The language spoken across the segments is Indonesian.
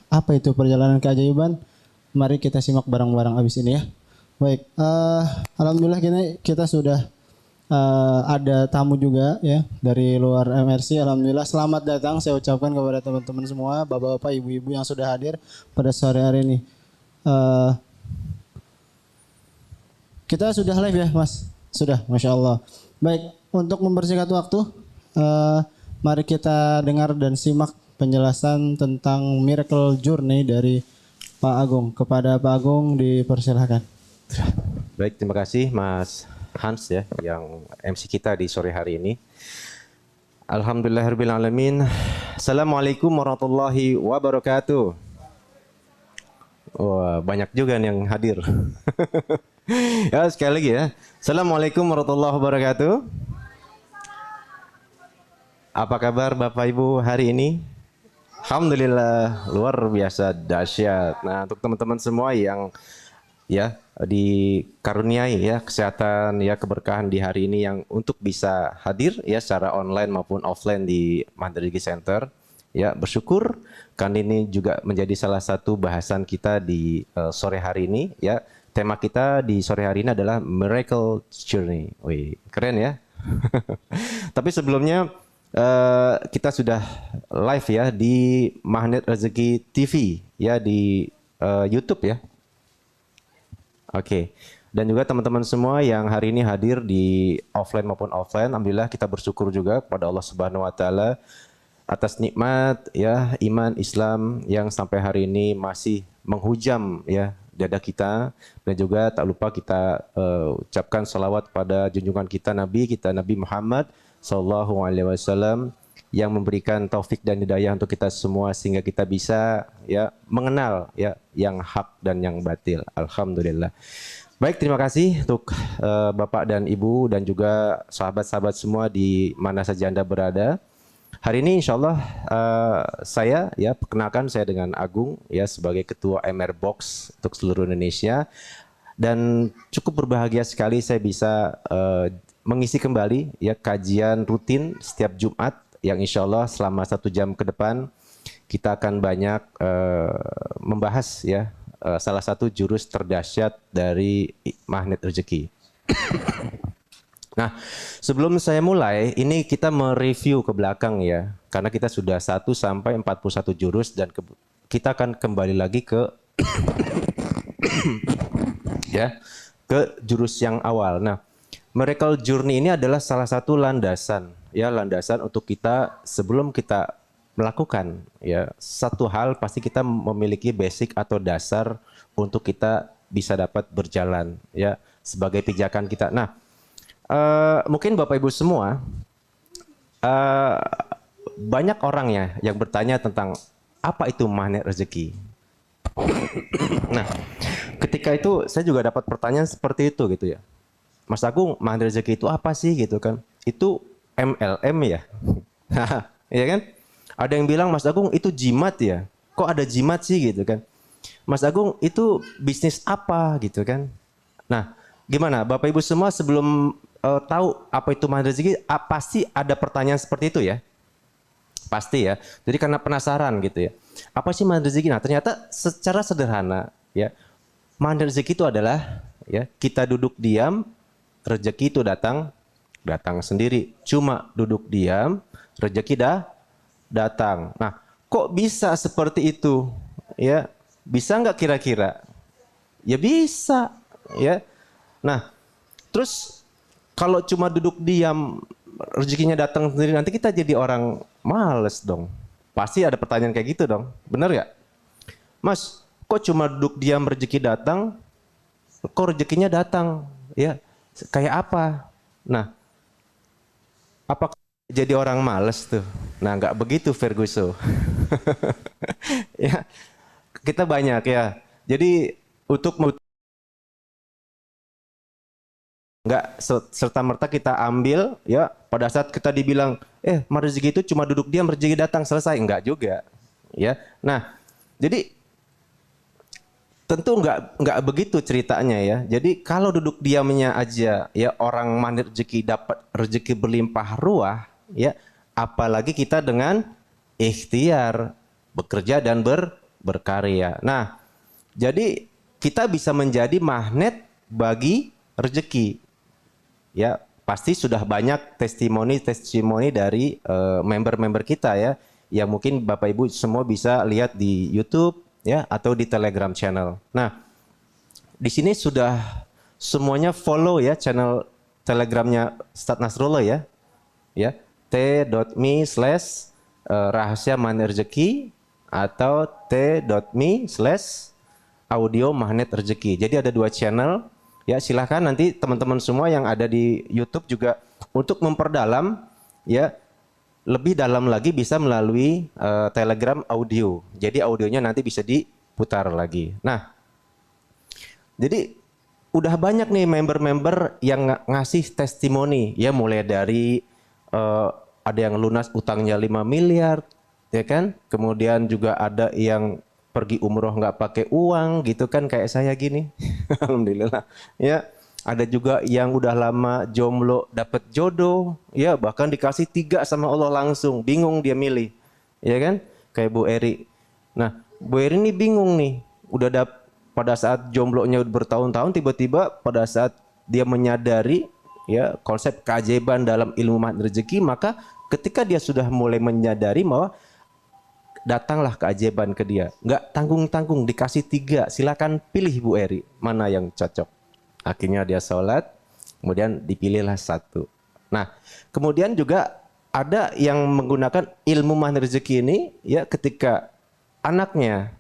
Apa itu perjalanan keajaiban? Mari kita simak bareng-bareng abis ini ya. Baik, alhamdulillah kita sudah ada tamu juga ya dari luar MRC. Alhamdulillah selamat datang saya ucapkan kepada teman-teman semua, bapak-bapak, ibu-ibu yang sudah hadir pada sore hari ini. Eh, kita sudah live ya, Mas? Sudah, Masya Allah. Baik, untuk mempersingkat waktu, eh, mari kita dengar dan simak penjelasan tentang Miracle Journey dari Pak Agung. Kepada Pak Agung dipersilahkan. Baik, terima kasih Mas Hans ya, yang MC kita di sore hari ini. Alhamdulillahirrahmanirrahim. Assalamualaikum warahmatullahi wabarakatuh. Wah, banyak juga nih yang hadir. Ya, sekali lagi ya. Assalamualaikum warahmatullahi wabarakatuh. Apa kabar Bapak Ibu hari ini? Alhamdulillah, luar biasa dahsyat. Nah, untuk teman-teman semua yang ya dikaruniai ya kesehatan ya keberkahan di hari ini yang untuk bisa hadir ya secara online maupun offline di Mandiri Center ya, bersyukur kan ini juga menjadi salah satu bahasan kita di sore hari ini ya. Tema kita di sore hari ini adalah Miracle Journey. Wih, keren ya. Tapi sebelumnya kita sudah live ya di Magnet Rezeki TV ya di YouTube ya. Oke. Dan juga teman-teman semua yang hari ini hadir di offline maupun offline, alhamdulillah kita bersyukur juga kepada Allah Subhanahu wa taala atas nikmat ya iman Islam yang sampai hari ini masih menghujam ya dada kita, dan juga tak lupa kita ucapkan salawat pada junjungan kita Nabi Muhammad sallallahu alaihi wasallam yang memberikan taufik dan hidayah untuk kita semua sehingga kita bisa ya mengenal ya yang hak dan yang batil. Alhamdulillah. Baik, terima kasih untuk Bapak dan Ibu dan juga sahabat-sahabat semua di mana saja Anda berada. Hari ini insya Allah saya ya perkenalkan saya dengan Agung ya sebagai Ketua MR Box untuk seluruh Indonesia, dan cukup berbahagia sekali saya bisa mengisi kembali ya kajian rutin setiap Jumat yang insya Allah selama 1 jam ke depan kita akan banyak membahas ya salah satu jurus terdahsyat dari Magnet Rezeki. Nah, sebelum saya mulai, ini kita mereview ke belakang ya, karena kita sudah 1 sampai 41 jurus dan kita akan kembali lagi ke ya ke jurus yang awal. Nah, Miracle Journey ini adalah salah satu landasan ya, landasan untuk kita sebelum kita melakukan ya satu hal, pasti kita memiliki basic atau dasar untuk kita bisa dapat berjalan ya sebagai pijakan kita. Nah, mungkin Bapak Ibu semua banyak orang ya yang bertanya tentang apa itu magnet rezeki. Nah, ketika itu saya juga dapat pertanyaan seperti itu gitu ya. Mas Agung, magnet rezeki itu apa sih gitu kan? Itu MLM ya? Ya kan? Ada yang bilang Mas Agung itu jimat ya? Kok ada jimat sih gitu kan? Mas Agung itu bisnis apa gitu kan? Nah, gimana Bapak Ibu semua sebelum tahu apa itu magnet rezeki, pasti ada pertanyaan seperti itu ya? Pasti ya. Jadi karena penasaran gitu ya. Apa sih magnet rezeki? Nah, ternyata secara sederhana ya, magnet rezeki itu adalah ya kita duduk diam, rezeki itu datang sendiri. Cuma duduk diam, rezeki datang. Nah, kok bisa seperti itu? Ya, bisa nggak kira-kira? Ya bisa, ya. Nah, terus kalau cuma duduk diam, rezekinya datang sendiri, nanti kita jadi orang males dong. Pasti ada pertanyaan kayak gitu dong, bener nggak? Mas, kok cuma duduk diam rezeki datang? Kok rezekinya datang? Ya, kayak apa? Nah, apakah jadi orang males tuh? Nah, nggak begitu Ferguson. Ya, kita banyak ya. Jadi untuk nggak serta merta kita ambil ya pada saat kita dibilang rezeki itu cuma duduk diam rezeki datang selesai, enggak juga ya. Nah, jadi tentu nggak begitu ceritanya ya. Jadi kalau duduk diamnya aja ya orang magnet rezeki dapat rezeki berlimpah ruah ya, apalagi kita dengan ikhtiar bekerja dan berkarya. Nah, jadi kita bisa menjadi magnet bagi rezeki. Ya, pasti sudah banyak testimoni dari member-member kita ya, yang mungkin Bapak Ibu semua bisa lihat di YouTube ya atau di Telegram channel. Nah, di sini sudah semuanya follow ya channel Telegramnya Ustadz Nasrullah ya. Ya, t.me/rahasia magnet rezeki atau t.me/audio magnet rezeki. Jadi ada 2 channel. Ya, silahkan nanti teman-teman semua yang ada di YouTube juga untuk memperdalam ya lebih dalam lagi bisa melalui Telegram audio. Jadi audionya nanti bisa diputar lagi. Nah, jadi udah banyak nih member-member yang ngasih testimoni ya, mulai dari ada yang lunas utangnya 5 miliar ya kan, kemudian juga ada yang pergi umroh nggak pakai uang gitu kan kayak saya gini. Alhamdulillah ya. Ada juga yang udah lama jomblo dapat jodoh ya, bahkan dikasih 3 sama Allah langsung, bingung dia milih ya kan, kayak Bu Eri. Nah, Bu Eri ini bingung nih, pada saat jomblonya bertahun-tahun, tiba-tiba pada saat dia menyadari ya konsep keajaiban dalam ilmu magnet rezeki, maka ketika dia sudah mulai menyadari bahwa datanglah keajaiban ke dia, nggak tanggung-tanggung, dikasih 3, silakan pilih Bu Eri mana yang cocok. Akhirnya dia sholat, kemudian dipilihlah 1. Nah, kemudian juga ada yang menggunakan ilmu magnet rezeki ini ya, ketika anaknya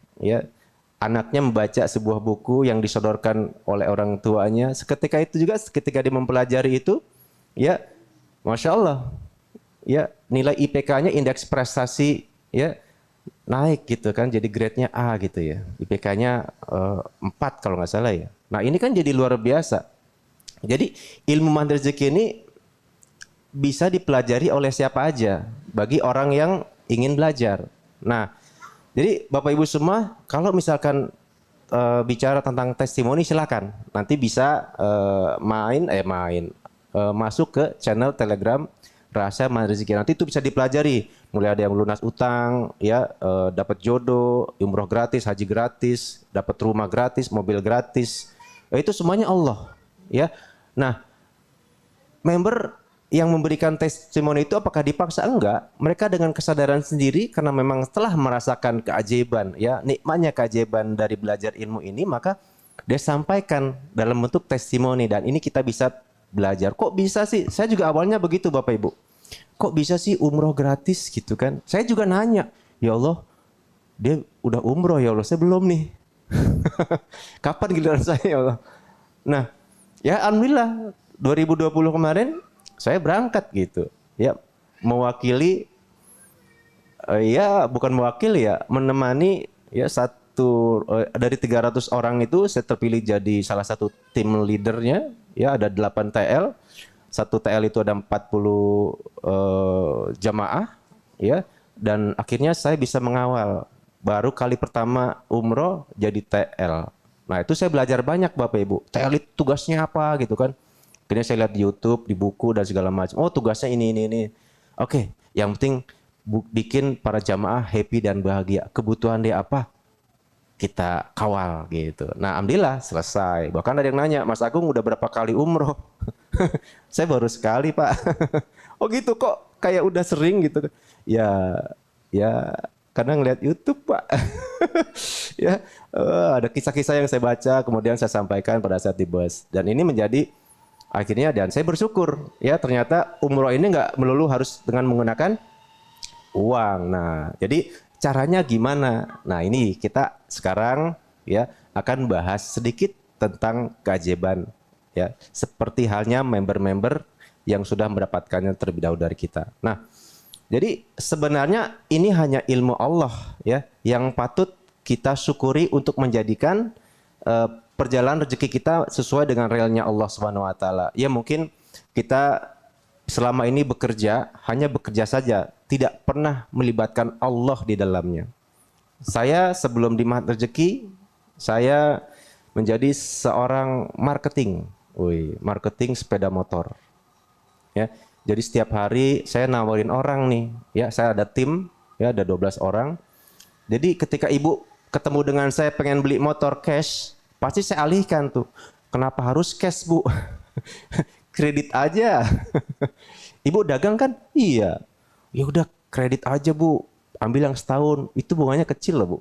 membaca sebuah buku yang disodorkan oleh orang tuanya, seketika itu juga ketika dia mempelajari itu ya, Masya Allah ya, nilai IPK-nya, indeks prestasi ya naik gitu kan, jadi grade-nya A gitu ya, IPK-nya 4 kalau nggak salah ya. Nah, ini kan jadi luar biasa. Jadi ilmu magnet rezeki ini bisa dipelajari oleh siapa aja bagi orang yang ingin belajar. Nah, jadi Bapak Ibu semua, kalau misalkan bicara tentang testimoni, silakan nanti bisa masuk ke channel Telegram Rahasia Magnet Rezeki. Nanti itu bisa dipelajari, mulai ada yang lunas utang ya, dapat jodoh, umroh gratis, haji gratis, dapat rumah gratis, mobil gratis. Itu semuanya Allah ya. Nah, member yang memberikan testimoni itu apakah dipaksa? Enggak. Mereka dengan kesadaran sendiri, karena memang telah merasakan keajaiban ya, nikmatnya keajaiban dari belajar ilmu ini, maka dia sampaikan dalam bentuk testimoni, dan ini kita bisa belajar. Kok bisa sih? Saya juga awalnya begitu Bapak Ibu. Kok bisa sih umroh gratis gitu kan? Saya juga nanya, ya Allah, dia udah umroh ya Allah, saya belum nih. Kapan giliran saya ya Allah? Nah, ya alhamdulillah 2020 kemarin saya berangkat gitu. Ya, mewakili ya bukan mewakili ya, menemani ya dari 300 orang itu saya terpilih jadi salah satu tim leadernya. Ya, ada 8 TL. 1 TL itu ada 40 jamaah ya, dan akhirnya saya bisa mengawal. Baru kali pertama umroh jadi TL. Nah, itu saya belajar banyak Bapak Ibu. TL itu tugasnya apa gitu kan. Akhirnya saya lihat di YouTube, di buku dan segala macam. Oh, tugasnya ini. Oke, yang penting bikin para jamaah happy dan bahagia. Kebutuhan dia apa? Kita kawal gitu. Nah, alhamdulillah selesai. Bahkan ada yang nanya, Mas Agung udah berapa kali umroh? Saya baru sekali Pak. Oh gitu, kok kayak udah sering gitu. Ya karena ngeliat YouTube Pak. Ya, ada kisah-kisah yang saya baca, kemudian saya sampaikan pada saat di bus. Dan ini menjadi akhirnya, dan saya bersyukur ya, ternyata umroh ini nggak melulu harus dengan menggunakan uang. Nah, jadi caranya gimana? Nah, ini kita sekarang ya akan bahas sedikit tentang keajaiban ya, seperti halnya member-member yang sudah mendapatkannya terlebih dahulu dari kita. Nah, jadi sebenarnya ini hanya ilmu Allah ya yang patut kita syukuri untuk menjadikan perjalanan rezeki kita sesuai dengan realnya Allah Subhanahu wa taala. Ya, mungkin kita selama ini hanya bekerja saja, tidak pernah melibatkan Allah di dalamnya. Saya sebelum di Magnet Rezeki, saya menjadi seorang marketing sepeda motor. Ya. Jadi setiap hari saya nawarin orang nih, ya, saya ada tim, ya, ada 12 orang. Jadi ketika ibu ketemu dengan saya pengen beli motor cash, pasti saya alihkan tuh. Kenapa harus cash, Bu? Kredit aja. Ibu dagang kan? Iya. Ya udah kredit aja, Bu. Ambil yang setahun. Itu bunganya kecil loh, Bu.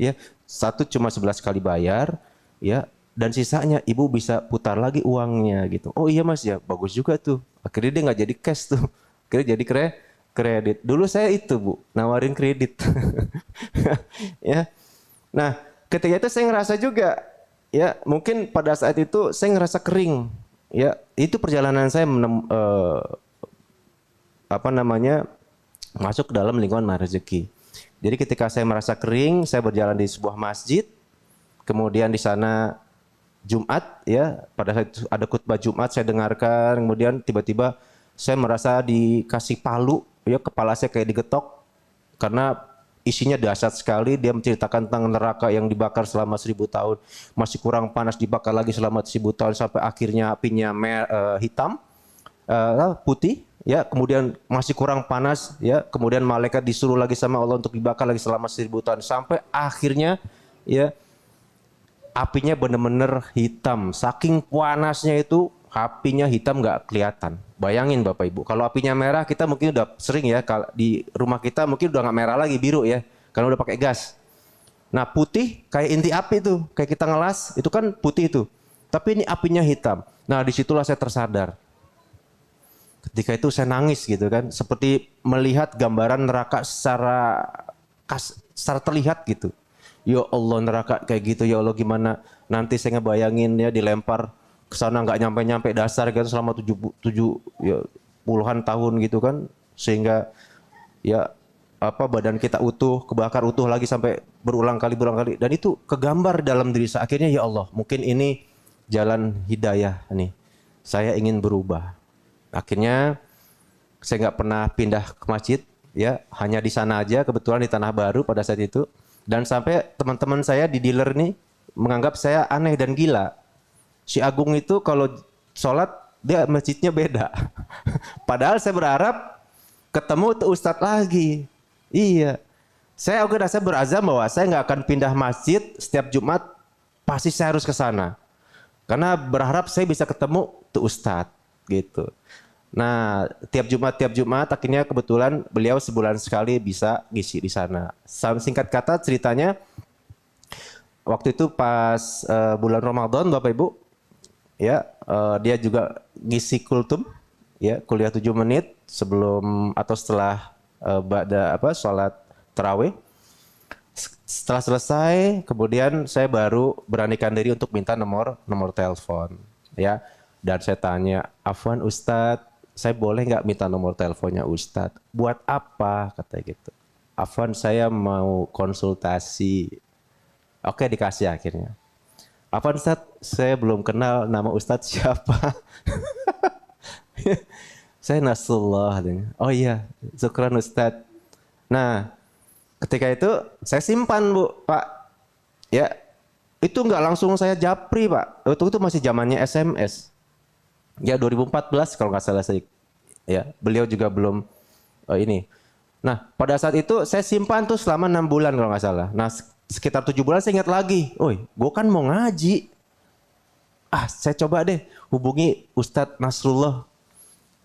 Ya, satu cuma 11 kali bayar, ya, dan sisanya ibu bisa putar lagi uangnya gitu. Oh iya Mas ya, bagus juga tuh. Akhirnya dia nggak jadi cash tuh. Akhirnya jadi kredit. Dulu saya itu, Bu, nawarin kredit. Ya. Nah, ketika itu saya ngerasa juga, ya, mungkin pada saat itu saya ngerasa kering. Ya, itu perjalanan saya masuk ke dalam lingkungan Mahir Rezeki. Jadi ketika saya merasa kering, saya berjalan di sebuah masjid, kemudian di sana Jumat, ya, pada saat itu ada khutbah Jumat saya dengarkan, kemudian tiba-tiba saya merasa dikasih palu, ya, kepala saya kayak digetok karena isinya dahsyat sekali. Dia menceritakan tentang neraka yang dibakar selama 1000 tahun, masih kurang panas dibakar lagi selama 1000 tahun sampai akhirnya apinya hitam, putih, ya, kemudian masih kurang panas, ya, kemudian malaikat disuruh lagi sama Allah untuk dibakar lagi selama 1000 tahun sampai akhirnya, ya, apinya benar-benar hitam. Saking panasnya itu apinya hitam nggak kelihatan. Bayangin Bapak Ibu, kalau apinya merah kita mungkin udah sering ya, kalau di rumah kita mungkin udah nggak merah lagi, biru ya, karena udah pakai gas. Nah putih kayak inti api tuh, kayak kita ngelas itu kan putih tuh. Tapi ini apinya hitam. Nah disitulah saya tersadar. Ketika itu saya nangis gitu kan, seperti melihat gambaran neraka secara terlihat gitu. Ya Allah neraka kayak gitu, ya Allah gimana nanti saya ngebayangin ya dilempar ke sana nggak nyampe-nyampe dasar gitu selama 7 ya, puluhan tahun gitu kan, sehingga ya badan kita utuh, kebakar utuh lagi sampai berulang kali dan itu kegambar dalam diri saya. Akhirnya ya Allah, mungkin ini jalan hidayah nih. Saya ingin berubah. Akhirnya saya nggak pernah pindah ke masjid, ya, hanya di sana aja, kebetulan di Tanah Baru pada saat itu. Dan sampai teman-teman saya di dealer nih menganggap saya aneh dan gila. Si Agung itu kalau sholat dia masjidnya beda. Padahal saya berharap ketemu tuh Ustadz lagi. Iya. Saya berazam bahwa saya nggak akan pindah masjid setiap Jumat, pasti saya harus ke sana. Karena berharap saya bisa ketemu tuh Ustadz gitu. Nah, tiap Jumat akhirnya kebetulan beliau sebulan sekali bisa ngisi di sana. Singkat kata ceritanya, waktu itu pas bulan Ramadan Bapak Ibu, ya, dia juga ngisi kultum, ya, kuliah 7 menit sebelum atau setelah sholat tarawih. Setelah selesai, kemudian saya baru beranikan diri untuk minta nomor telepon, ya. Dan saya tanya, "Afwan Ustadz, saya boleh nggak minta nomor teleponnya Ustadz?" "Buat apa?" katanya gitu. "Afwan, saya mau konsultasi." Oke, dikasih akhirnya. "Afwan Ustadz, saya belum kenal nama Ustadz siapa." "Saya Nasrullah." "Oh iya, syukran Ustadz." Nah, ketika itu saya simpan Bu, Pak. Ya, itu nggak langsung saya japri Pak. Itu masih zamannya SMS. Ya 2014 kalau nggak salah saya. Ya, beliau juga belum ini. Nah, pada saat itu saya simpan tuh selama 6 bulan kalau nggak salah. Nah, sekitar 7 bulan saya ingat lagi. "Oi, gue kan mau ngaji. Saya coba deh hubungi Ustadz Nasrullah."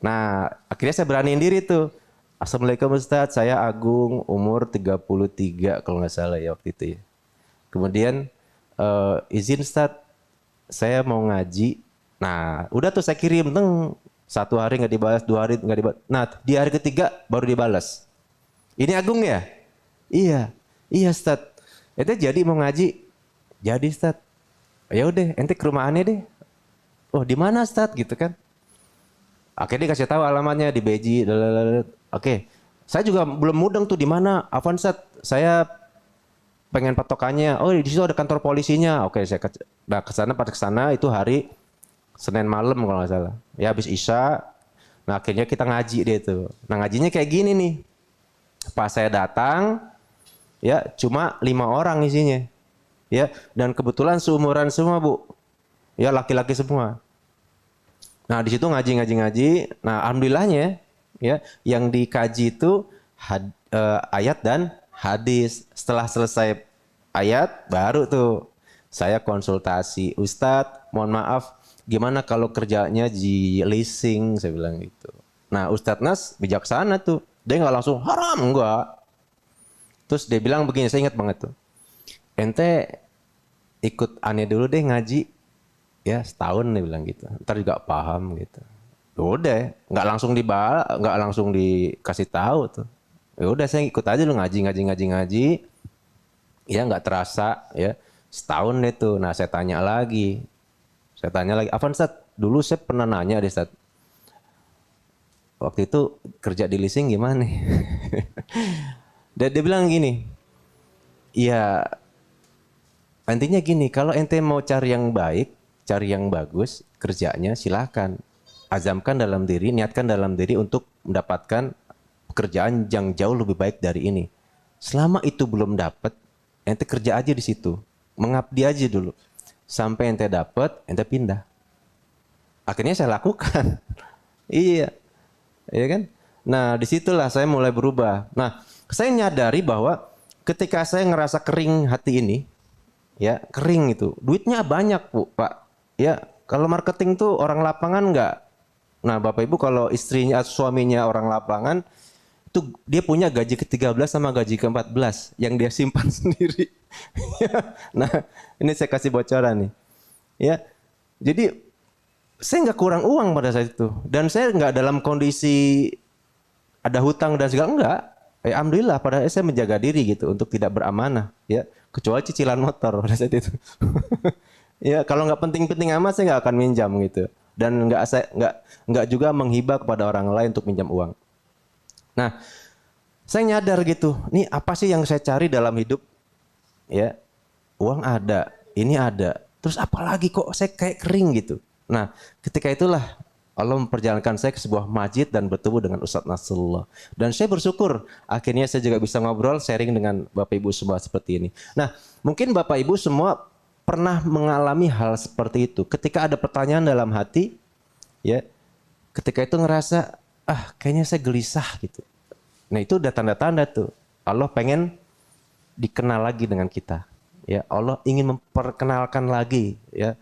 Nah, akhirnya saya beraniin diri tuh. "Assalamualaikum Ustadz, saya Agung, umur 33 kalau nggak salah ya waktu itu ya. Kemudian izin Ustadz, saya mau ngaji." Nah, udah tuh saya kirim, 1 hari nggak dibalas, 2 hari nggak dibalas. Nah, di hari ketiga baru dibalas. "Ini Agung ya?" "Iya, iya Ustadz. Ente jadi mau ngaji?" "Jadi Ustadz." "Ya udah, ente ke rumah aneh deh." "Oh, di mana Ustadz?" gitu kan. Akhirnya dikasih tahu alamatnya di Beji. Oke, saya juga belum mudeng tuh di mana. "Afwan Ustadz, saya pengen patokannya." "Oh, di situ ada kantor polisinya." Oke, saya ke sana itu hari Senin malam kalau nggak salah. Ya habis Isya. Nah akhirnya kita ngaji deh tuh. Nah ngajinya kayak gini nih. Pas saya datang, ya cuma 5 orang isinya. Ya, dan kebetulan seumuran semua Bu. Ya laki-laki semua. Nah di situ ngaji. Nah alhamdulillahnya, ya, yang dikaji itu ayat dan hadis. Setelah selesai ayat baru tuh saya konsultasi, Ustadz, mohon maaf, gimana kalau kerjanya di leasing, saya bilang gitu. Nah, Ustadz Nas bijaksana tuh, dia nggak langsung haram, enggak. Terus dia bilang begini, saya ingat banget tuh, ente ikut aneh dulu deh ngaji, ya setahun dia bilang gitu, ntar juga paham gitu. Udah, nggak langsung dikasih tahu tuh. Ya udah saya ikut aja lu ngaji, ya nggak terasa ya setahun deh tuh. Nah saya tanya lagi, Afan Ustaz, dulu saya pernah nanya deh Ustaz, waktu itu kerja di leasing gimana? Dan dia bilang gini, ya intinya gini, kalau ente mau cari yang baik, cari yang bagus, kerjanya silahkan. Azamkan dalam diri, niatkan dalam diri untuk mendapatkan pekerjaan yang jauh lebih baik dari ini. Selama itu belum dapat, ente kerja aja di situ. Mengabdi aja dulu. Sampai ente dapat, ente pindah. Akhirnya saya lakukan. Iya. Iya kan? Nah, disitulah saya mulai berubah. Nah, saya nyadari bahwa ketika saya ngerasa kering hati ini, ya kering itu, duitnya banyak Bu, Pak. Ya, kalau marketing tuh orang lapangan nggak. Nah, Bapak Ibu kalau istrinya, suaminya orang lapangan, itu dia punya gaji ke-13 sama gaji ke-14 yang dia simpan sendiri. Nah, ini saya kasih bocoran nih. Ya, jadi saya nggak kurang uang pada saat itu. Dan saya nggak dalam kondisi ada hutang dan segala enggak. Alhamdulillah pada saat saya menjaga diri gitu untuk tidak beramanah. Ya, kecuali cicilan motor pada saat itu. Ya, kalau nggak penting-penting amat saya nggak akan minjam gitu. Dan nggak juga menghibah kepada orang lain untuk minjam uang. Nah, saya nyadar gitu, nih apa sih yang saya cari dalam hidup? Ya, uang ada, ini ada. Terus apalagi kok saya kayak kering gitu. Nah, ketika itulah Allah memperjalankan saya ke sebuah masjid dan bertemu dengan Ustadz Nasrullah. Dan saya bersyukur akhirnya saya juga bisa ngobrol, sharing dengan Bapak Ibu semua seperti ini. Nah, mungkin Bapak Ibu semua pernah mengalami hal seperti itu. Ketika ada pertanyaan dalam hati, ya, ketika itu ngerasa, kayaknya saya gelisah gitu. Nah itu udah tanda-tanda tuh. Allah pengen dikenal lagi dengan kita. Ya, Allah ingin memperkenalkan lagi. Ya.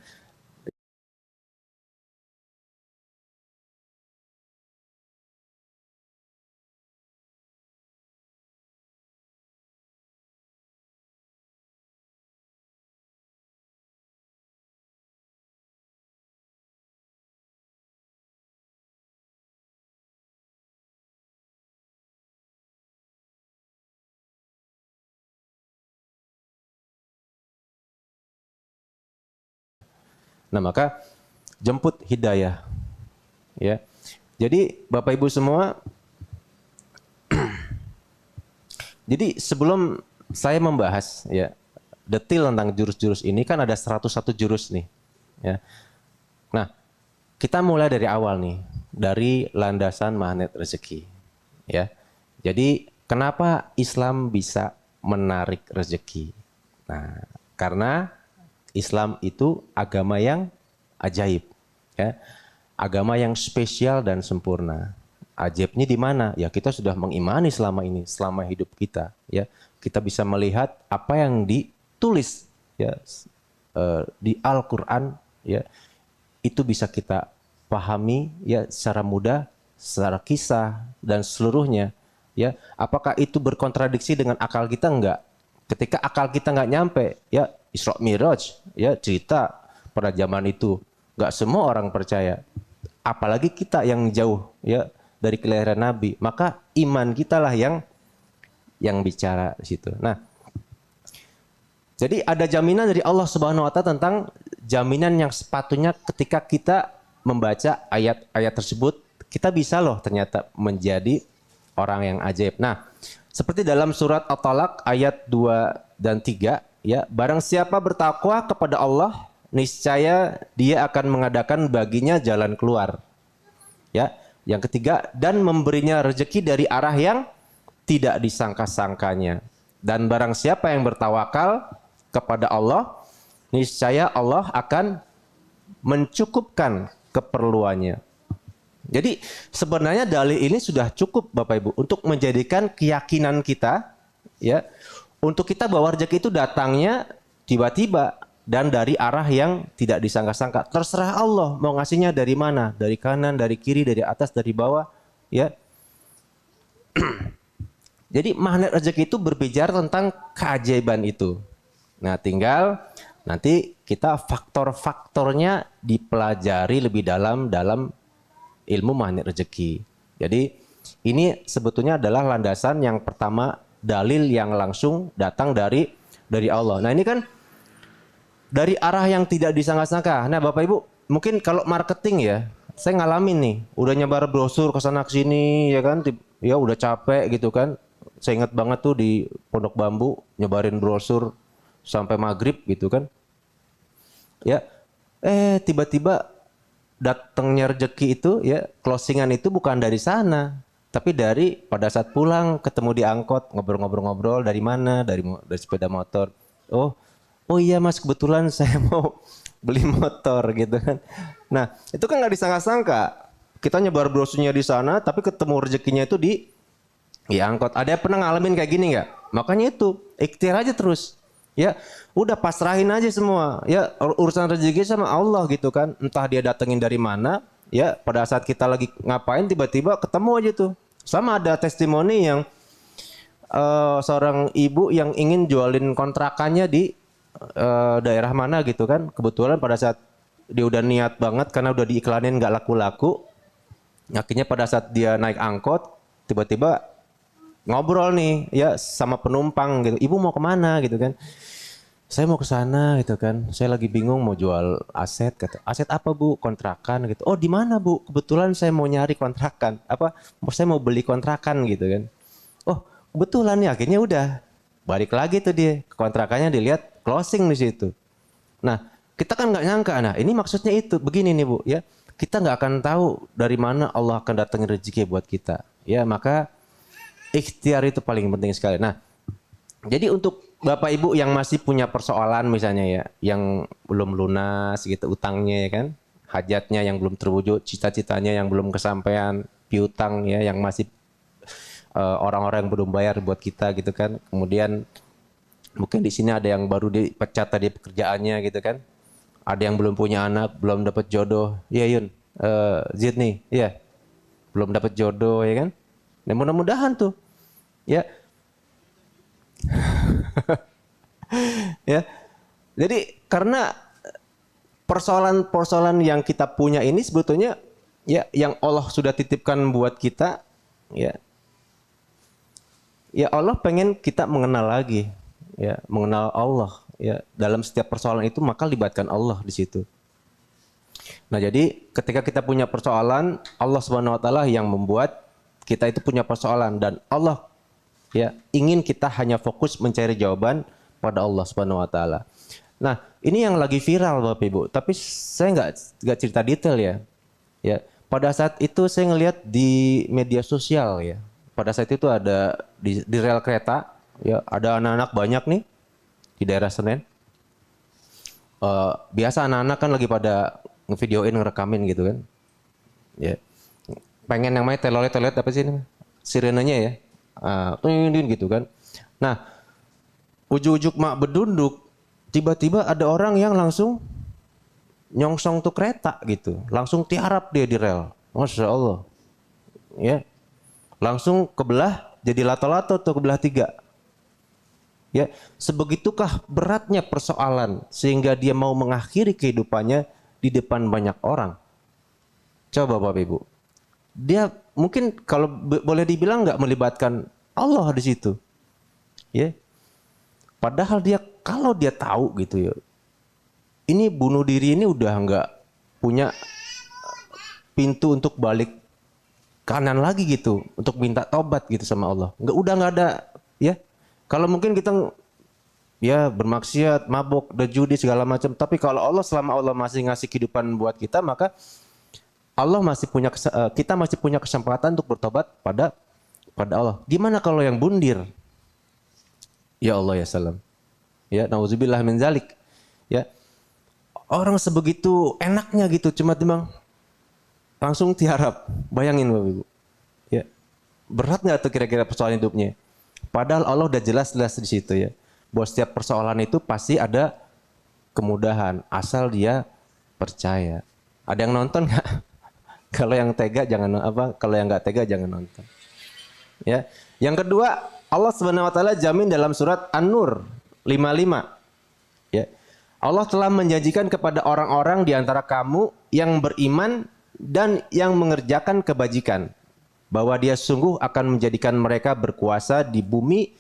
Nah maka jemput hidayah. Ya. Jadi Bapak Ibu semua, jadi sebelum saya membahas ya detail tentang jurus-jurus ini kan ada 101 jurus nih. Ya. Nah kita mulai dari awal nih, dari landasan magnet rezeki. Ya. Jadi kenapa Islam bisa menarik rezeki? Nah, karena Islam itu agama yang ajaib, ya. Agama yang spesial dan sempurna. Ajaibnya di mana? Ya kita sudah mengimani selama ini, selama hidup kita, ya. Kita bisa melihat apa yang ditulis ya di Al-Qur'an, ya. Itu bisa kita pahami ya secara mudah, secara kisah dan seluruhnya, ya. Apakah itu berkontradiksi dengan akal kita? Enggak. Ketika akal kita nggak nyampe, ya Isra Miraj, ya cerita pada zaman itu, nggak semua orang percaya. Apalagi kita yang jauh, ya dari kelahiran Nabi, maka iman kita lah yang bicara di situ. Nah, jadi ada jaminan dari Allah Subhanahu Wa Taala tentang jaminan yang sepatutnya ketika kita membaca ayat-ayat tersebut, kita bisa loh ternyata menjadi orang yang ajaib. Nah, seperti dalam surat At-Talaq ayat 2 dan 3, ya, barang siapa bertakwa kepada Allah, niscaya dia akan mengadakan baginya jalan keluar. Ya, yang ketiga, dan memberinya rezeki dari arah yang tidak disangka-sangkanya. Dan barang siapa yang bertawakal kepada Allah, niscaya Allah akan mencukupkan keperluannya. Jadi sebenarnya dalil ini sudah cukup Bapak Ibu untuk menjadikan keyakinan kita ya untuk kita bahwa rezeki itu datangnya tiba-tiba dan dari arah yang tidak disangka-sangka. Terserah Allah mau ngasihnya dari mana, dari kanan, dari kiri, dari atas, dari bawah, ya. Jadi magnet rezeki itu berbicara tentang keajaiban itu. Nah, tinggal nanti kita faktor-faktornya dipelajari lebih dalam ilmu magnet rezeki. Jadi ini sebetulnya adalah landasan yang pertama, dalil yang langsung datang dari Allah. Nah, ini kan dari arah yang tidak disangka-sangka. Nah, Bapak Ibu, mungkin kalau marketing ya, saya ngalamin nih, udah nyebar brosur ke sana ke sini ya kan, ya udah capek gitu kan. Saya ingat banget tuh di Pondok Bambu nyebarin brosur sampai maghrib gitu kan. Ya, tiba-tiba datangnya rezeki itu ya, closingan itu bukan dari sana, tapi dari pada saat pulang ketemu di angkot ngobrol-ngobrol dari mana, dari sepeda motor. Oh iya Mas, kebetulan saya mau beli motor gitu kan. Nah, itu kan nggak disangka-sangka. Kita nyebar brosurnya di sana, tapi ketemu rezekinya itu di angkot. Ada yang pernah ngalamin kayak gini nggak? Makanya itu ikhtiar aja terus. Ya, udah pasrahin aja semua. Ya, urusan rezeki sama Allah gitu kan. Entah dia datengin dari mana. Ya, pada saat kita lagi ngapain tiba-tiba ketemu aja tuh. Sama ada testimoni yang seorang ibu yang ingin jualin kontrakannya di daerah mana gitu kan. Kebetulan pada saat dia udah niat banget karena udah diiklanin nggak laku-laku. Akhirnya pada saat dia naik angkot, tiba-tiba ngobrol nih ya sama penumpang gitu. Ibu mau kemana gitu kan? Saya mau ke sana gitu kan. Saya lagi bingung mau jual aset kata. Aset apa Bu? Kontrakan gitu. Oh di mana Bu? Kebetulan saya mau nyari kontrakan. Saya mau beli kontrakan gitu kan. Oh kebetulan nih akhirnya udah balik lagi tuh dia ke kontrakannya, dilihat closing di situ. Nah kita kan nggak nyangka. Nah ini maksudnya itu begini nih Bu ya. Kita nggak akan tahu dari mana Allah akan datangin rezeki buat kita. Ya maka ikhtiar itu paling penting sekali. Nah, jadi untuk Bapak Ibu yang masih punya persoalan misalnya ya, yang belum lunas gitu utangnya ya kan, hajatnya yang belum terwujud, cita-citanya yang belum kesampaian, piutang ya yang masih orang-orang yang belum bayar buat kita gitu kan. Kemudian mungkin di sini ada yang baru dipecat tadi pekerjaannya gitu kan. Ada yang belum punya anak, belum dapat jodoh. Iya Yun, Zid nih, iya. Belum dapat jodoh ya kan. Nah, mudah-mudahan tuh ya. Ya. Jadi karena persoalan-persoalan yang kita punya ini sebetulnya ya yang Allah sudah titipkan buat kita ya. Ya Allah pengen kita mengenal lagi ya, mengenal Allah ya. Dalam setiap persoalan itu maka libatkan Allah di situ. Nah, jadi ketika kita punya persoalan, Allah Subhanahu wa taala yang membuat kita itu punya persoalan dan Allah ya ingin kita hanya fokus mencari jawaban pada Allah Subhanahu wa taala. Nah, ini yang lagi viral Bapak Ibu, tapi saya nggak cerita detail ya. Ya, pada saat itu saya ngelihat di media sosial ya. Pada saat itu ada di rel kereta ya, ada anak-anak banyak nih di daerah Senen. Biasa anak-anak kan lagi pada ngevideoin, ngerekamin gitu kan. Ya. Pengen yang main telolet apa sih ini? Sirenenya ya. Gitu kan. Nah, ujuk-ujuk mak bedunduk, tiba-tiba ada orang yang langsung nyongsong tuh kereta gitu. Langsung tiarap dia di rel. Masya Allah. Ya. Langsung kebelah, jadi lato-lato tuh kebelah 3. Ya, sebegitukah beratnya persoalan sehingga dia mau mengakhiri kehidupannya di depan banyak orang. Coba Bapak Ibu. Dia mungkin kalau boleh dibilang nggak melibatkan Allah di situ. Ya. Padahal kalau dia tahu gitu ya. Ini bunuh diri ini udah nggak punya pintu untuk balik kanan lagi gitu untuk minta tobat gitu sama Allah. Udah nggak ada ya. Kalau mungkin kita ya bermaksiat, mabuk, judi segala macam, tapi kalau Allah selama Allah masih ngasih kehidupan buat kita, maka kita masih punya kesempatan untuk bertobat pada Allah. Gimana kalau yang bundir? Ya Allah ya salam. Ya, nauzubillah min zalik. Ya. Orang sebegitu enaknya gitu cuma timbang langsung tiarap. Bayangin Bapak Ibu. Ya. Berat enggak tuh kira-kira persoalan hidupnya? Padahal Allah udah jelas-jelas di situ ya. Bahwa setiap persoalan itu pasti ada kemudahan asal dia percaya. Ada yang nonton nggak? Kalau yang tega jangan kalau yang nggak tega jangan nonton. Ya. Yang kedua, Allah Subhanahu wa taala jamin dalam surat An-Nur 55. Ya. Allah telah menjanjikan kepada orang-orang di antara kamu yang beriman dan yang mengerjakan kebajikan bahwa dia sungguh akan menjadikan mereka berkuasa di bumi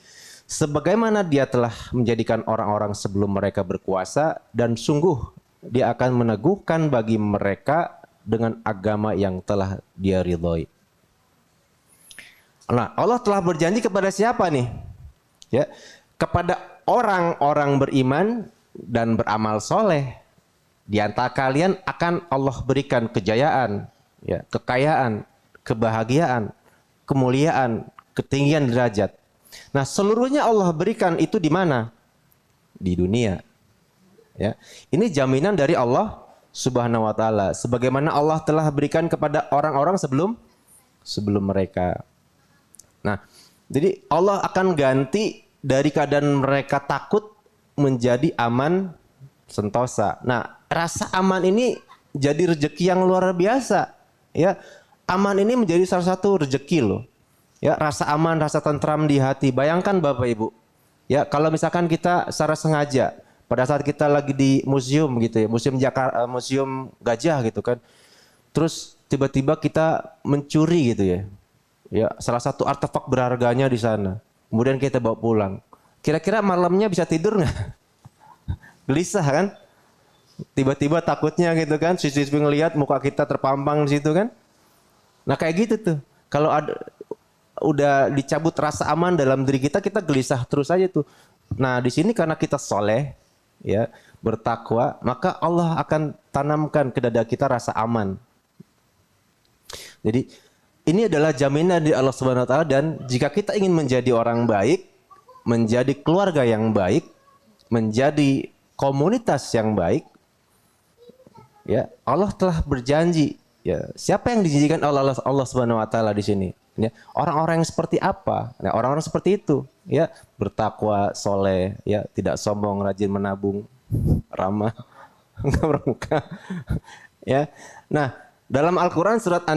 sebagaimana dia telah menjadikan orang-orang sebelum mereka berkuasa dan sungguh dia akan meneguhkan bagi mereka dengan agama yang telah dia ridhoi. Nah, Allah telah berjanji kepada siapa nih? Ya, kepada orang-orang beriman dan beramal soleh. Di antara kalian akan Allah berikan kejayaan, ya, kekayaan, kebahagiaan, kemuliaan, ketinggian derajat. Nah, seluruhnya Allah berikan itu di mana? Di dunia. Ya. Ini jaminan dari Allah Subhanahu wa taala sebagaimana Allah telah berikan kepada orang-orang sebelum mereka. Nah, jadi Allah akan ganti dari keadaan mereka takut menjadi aman sentosa. Nah, rasa aman ini jadi rezeki yang luar biasa. Ya, aman ini menjadi salah satu rezeki loh. Ya, rasa aman, rasa tentram di hati. Bayangkan Bapak Ibu. Ya, kalau misalkan kita secara sengaja pada saat kita lagi di museum gitu ya, museum Jakarta, museum gajah gitu kan. Terus tiba-tiba kita mencuri gitu ya. Ya, salah satu artefak berharganya di sana. Kemudian kita bawa pulang. Kira-kira malamnya bisa tidur nggak? Gelisah kan? Tiba-tiba takutnya gitu kan, sisi-sisi ngelihat muka kita terpampang di situ kan? Nah kayak gitu tuh. Kalau ada udah dicabut rasa aman dalam diri kita, kita gelisah terus aja tuh. Nah di sini karena kita soleh, ya bertakwa, maka Allah akan tanamkan ke dada kita rasa aman. Jadi ini adalah jaminan dari Allah Subhanahu wa taala dan jika kita ingin menjadi orang baik, menjadi keluarga yang baik, menjadi komunitas yang baik, ya Allah telah berjanji. Ya, siapa yang dijanjikan Allah Subhanahu wa taala di sini? Ya, orang-orang yang seperti apa? Nah, orang-orang seperti itu, ya, bertakwa, soleh, ya, tidak sombong, rajin menabung, ramah, enggak bermuka. Ya. Nah, dalam Al-Qur'an surat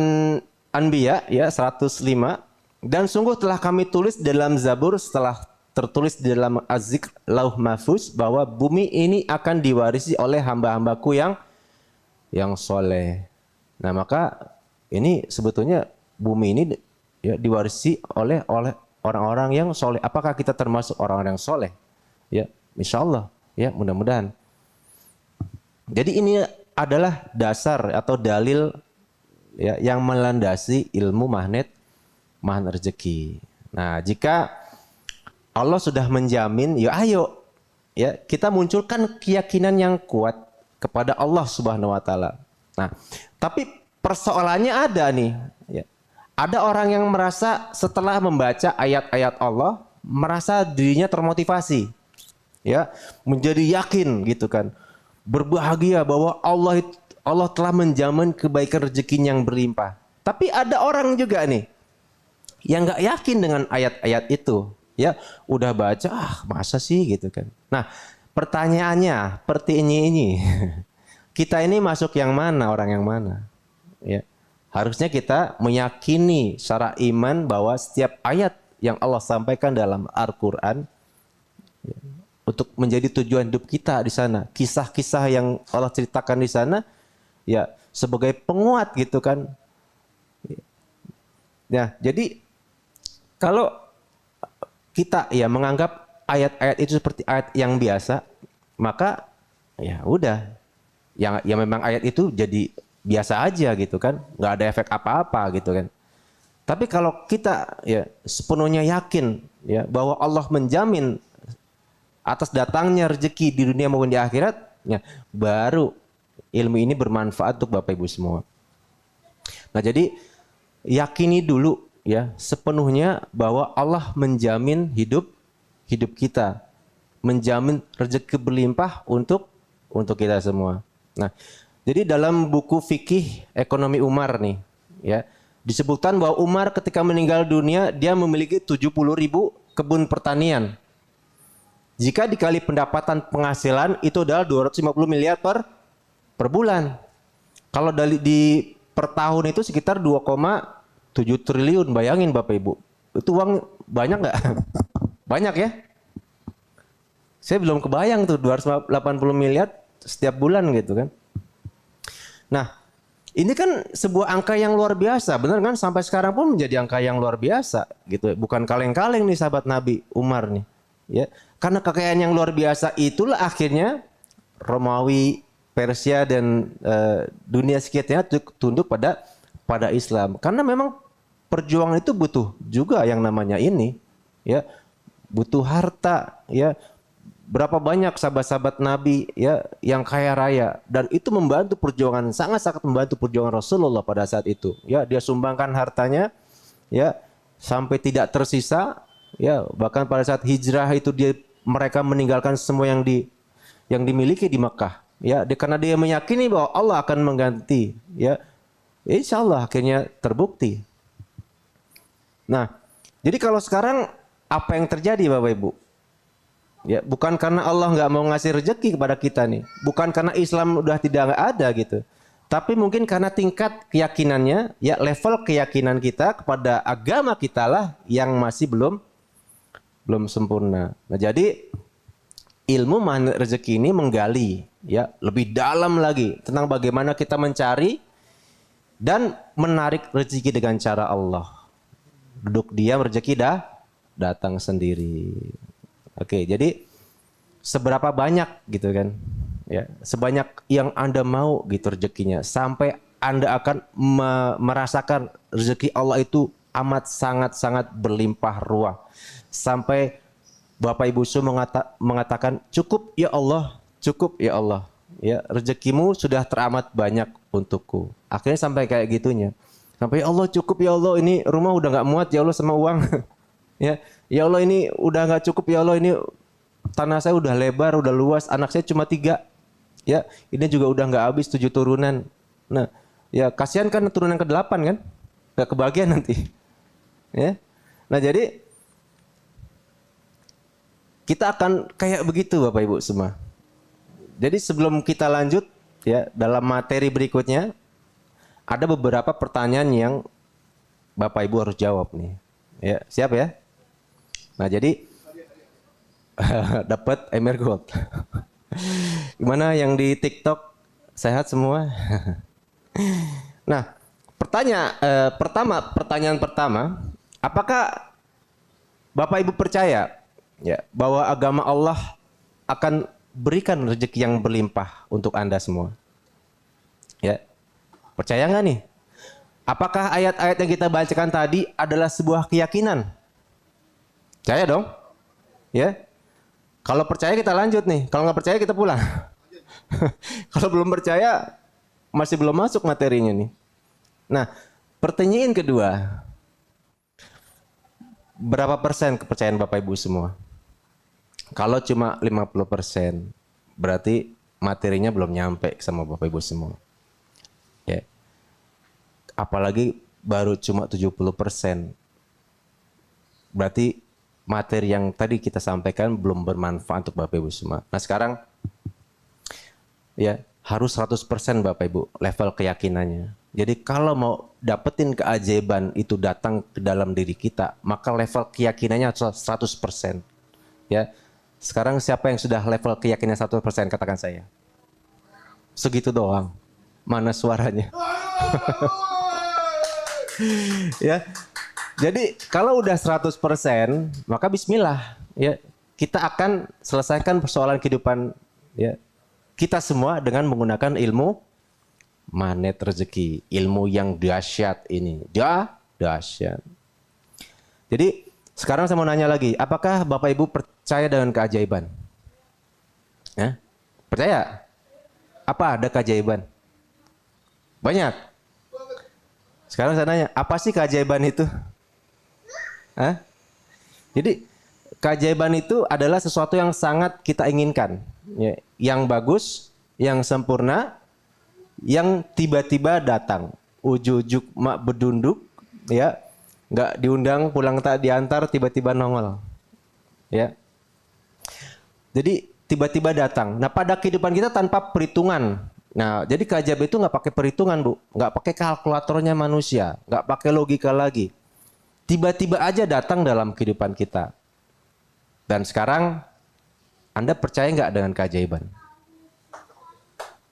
Anbiya ya 105 dan sungguh telah kami tulis dalam Zabur setelah tertulis di dalam Az-Zikr Lauh Mahfuz bahwa bumi ini akan diwarisi oleh hamba-hambaku yang soleh. Nah maka ini sebetulnya bumi ini ya diwarisi oleh orang-orang yang soleh. Apakah kita termasuk orang-orang yang soleh? Ya, insya Allah. Ya, mudah-mudahan. Jadi ini adalah dasar atau dalil ya yang melandasi ilmu magnet rezeki. Nah, jika Allah sudah menjamin, ya ayo ya kita munculkan keyakinan yang kuat kepada Allah Subhanahu wa taala. Nah, tapi persoalannya ada nih, ya. Ada orang yang merasa setelah membaca ayat-ayat Allah merasa dirinya termotivasi. Ya, menjadi yakin gitu kan. Berbahagia bahwa Allah telah menjamin kebaikan rezeki yang berlimpah. Tapi ada orang juga nih yang nggak yakin dengan ayat-ayat itu. Ya, udah baca, masa sih gitu kan. Nah, pertanyaannya seperti ini. Kita ini masuk yang mana, orang yang mana? Ya. Harusnya kita meyakini secara iman bahwa setiap ayat yang Allah sampaikan dalam Al-Qur'an ya, untuk menjadi tujuan hidup kita di sana. Kisah-kisah yang Allah ceritakan di sana ya sebagai penguat gitu kan. Ya, jadi kalau kita ya menganggap ayat-ayat itu seperti ayat yang biasa, maka ya udah, ya memang ayat itu jadi biasa aja gitu kan, nggak ada efek apa-apa gitu kan. Tapi kalau kita ya sepenuhnya yakin ya bahwa Allah menjamin atas datangnya rezeki di dunia maupun di akhirat, ya baru ilmu ini bermanfaat untuk Bapak Ibu semua. Nah jadi yakini dulu ya sepenuhnya bahwa Allah menjamin hidup kita, menjamin rezeki berlimpah untuk kita semua. Nah, jadi dalam buku fikih ekonomi Umar nih, ya disebutkan bahwa Umar ketika meninggal dunia dia memiliki 70.000 kebun pertanian. Jika dikali pendapatan penghasilan itu adalah 250 miliar per bulan. Kalau di per tahun itu sekitar 2,7 triliun. Bayangin Bapak Ibu. Itu uang banyak nggak? Banyak ya? Saya belum kebayang tuh 280 miliar setiap bulan gitu kan. Nah, ini kan sebuah angka yang luar biasa, benar kan? Sampai sekarang pun menjadi angka yang luar biasa, gitu. Bukan kaleng-kaleng nih sahabat Nabi Umar nih, ya. Karena kekayaan yang luar biasa itulah akhirnya Romawi, Persia dan dunia sekitarnya tunduk pada Islam. Karena memang perjuangan itu butuh juga yang namanya ini, ya, butuh harta, ya. Berapa banyak sahabat-sahabat Nabi ya yang kaya raya dan itu membantu perjuangan, sangat-sangat membantu perjuangan Rasulullah pada saat itu. Ya, dia sumbangkan hartanya ya sampai tidak tersisa ya, bahkan pada saat hijrah itu mereka meninggalkan semua yang dimiliki di Mekah ya, karena dia meyakini bahwa Allah akan mengganti ya. Insya Allah akhirnya terbukti. Nah, jadi kalau sekarang apa yang terjadi Bapak Ibu? Ya, bukan karena Allah nggak mau ngasih rezeki kepada kita nih, bukan karena Islam udah tidak ada gitu, tapi mungkin karena tingkat keyakinannya, ya level keyakinan kita kepada agama kita lah yang masih belum sempurna. Nah, jadi ilmu magnet rezeki ini menggali ya lebih dalam lagi tentang bagaimana kita mencari dan menarik rezeki dengan cara Allah. Duduk diam rezeki datang sendiri. Oke, jadi seberapa banyak gitu kan, ya sebanyak yang Anda mau gitu rezekinya, sampai Anda akan merasakan rezeki Allah itu amat sangat berlimpah ruah, sampai Bapak Ibu semua mengatakan cukup ya Allah, ya rezekimu sudah teramat banyak untukku. Akhirnya sampai kayak gitunya, sampai ya Allah cukup ya Allah, ini rumah udah nggak muat ya Allah sama uang. Ya Allah ini udah nggak cukup ya Allah, ini tanah saya udah lebar, udah luas, anak saya cuma 3. Ya, ini juga udah nggak habis 7 turunan. Nah, ya kasihan kan turunan ke-8 kan? Nggak kebagian nanti. Ya. Nah, jadi kita akan kayak begitu Bapak Ibu semua. Jadi sebelum kita lanjut ya dalam materi berikutnya, ada beberapa pertanyaan yang Bapak Ibu harus jawab nih. Ya, siap ya? Nah, jadi dapat Emer Gold. Gimana yang di TikTok? Sehat semua? Nah, pertanyaan pertama, apakah Bapak Ibu percaya ya bahwa agama Allah akan berikan rezeki yang berlimpah untuk Anda semua? Ya. Percaya nggak nih? Apakah ayat-ayat yang kita bacakan tadi adalah sebuah keyakinan? Percaya dong? Ya. Kalau percaya kita lanjut nih. Kalau nggak percaya kita pulang. Kalau belum percaya masih belum masuk materinya nih. Nah, pertanyaan kedua. Berapa persen kepercayaan Bapak Ibu semua? Kalau cuma 50%, berarti materinya belum nyampe sama Bapak Ibu semua. Ya. Apalagi baru cuma 70%. Berarti materi yang tadi kita sampaikan belum bermanfaat untuk Bapak Ibu semua. Nah, sekarang ya harus 100% Bapak Ibu level keyakinannya. Jadi kalau mau dapetin keajaiban itu datang ke dalam diri kita, maka level keyakinannya harus 100%. Ya. Sekarang siapa yang sudah level keyakinannya 100%, katakan saya. Segitu doang. Mana suaranya? Ya. Jadi kalau udah 100%, maka bismillah ya. Kita akan selesaikan persoalan kehidupan ya kita semua dengan menggunakan ilmu magnet rezeki, ilmu yang dahsyat ini. Dahsyat. Jadi sekarang saya mau nanya lagi, apakah Bapak Ibu percaya dengan keajaiban? Ya? Percaya? Apa ada keajaiban? Banyak. Sekarang saya nanya, apa sih keajaiban itu? Hah? Jadi keajaiban itu adalah sesuatu yang sangat kita inginkan, ya, yang bagus, yang sempurna, yang tiba-tiba datang, ujuk-ujuk mak bedunduk, ya, nggak diundang pulang tak diantar tiba-tiba nongol, ya. Jadi tiba-tiba datang. Nah, pada kehidupan kita tanpa perhitungan. Nah, jadi keajaiban itu nggak pakai perhitungan, Bu. Nggak pakai kalkulatornya manusia. Nggak pakai logika lagi. Tiba-tiba aja datang dalam kehidupan kita. Dan sekarang, Anda percaya nggak dengan keajaiban?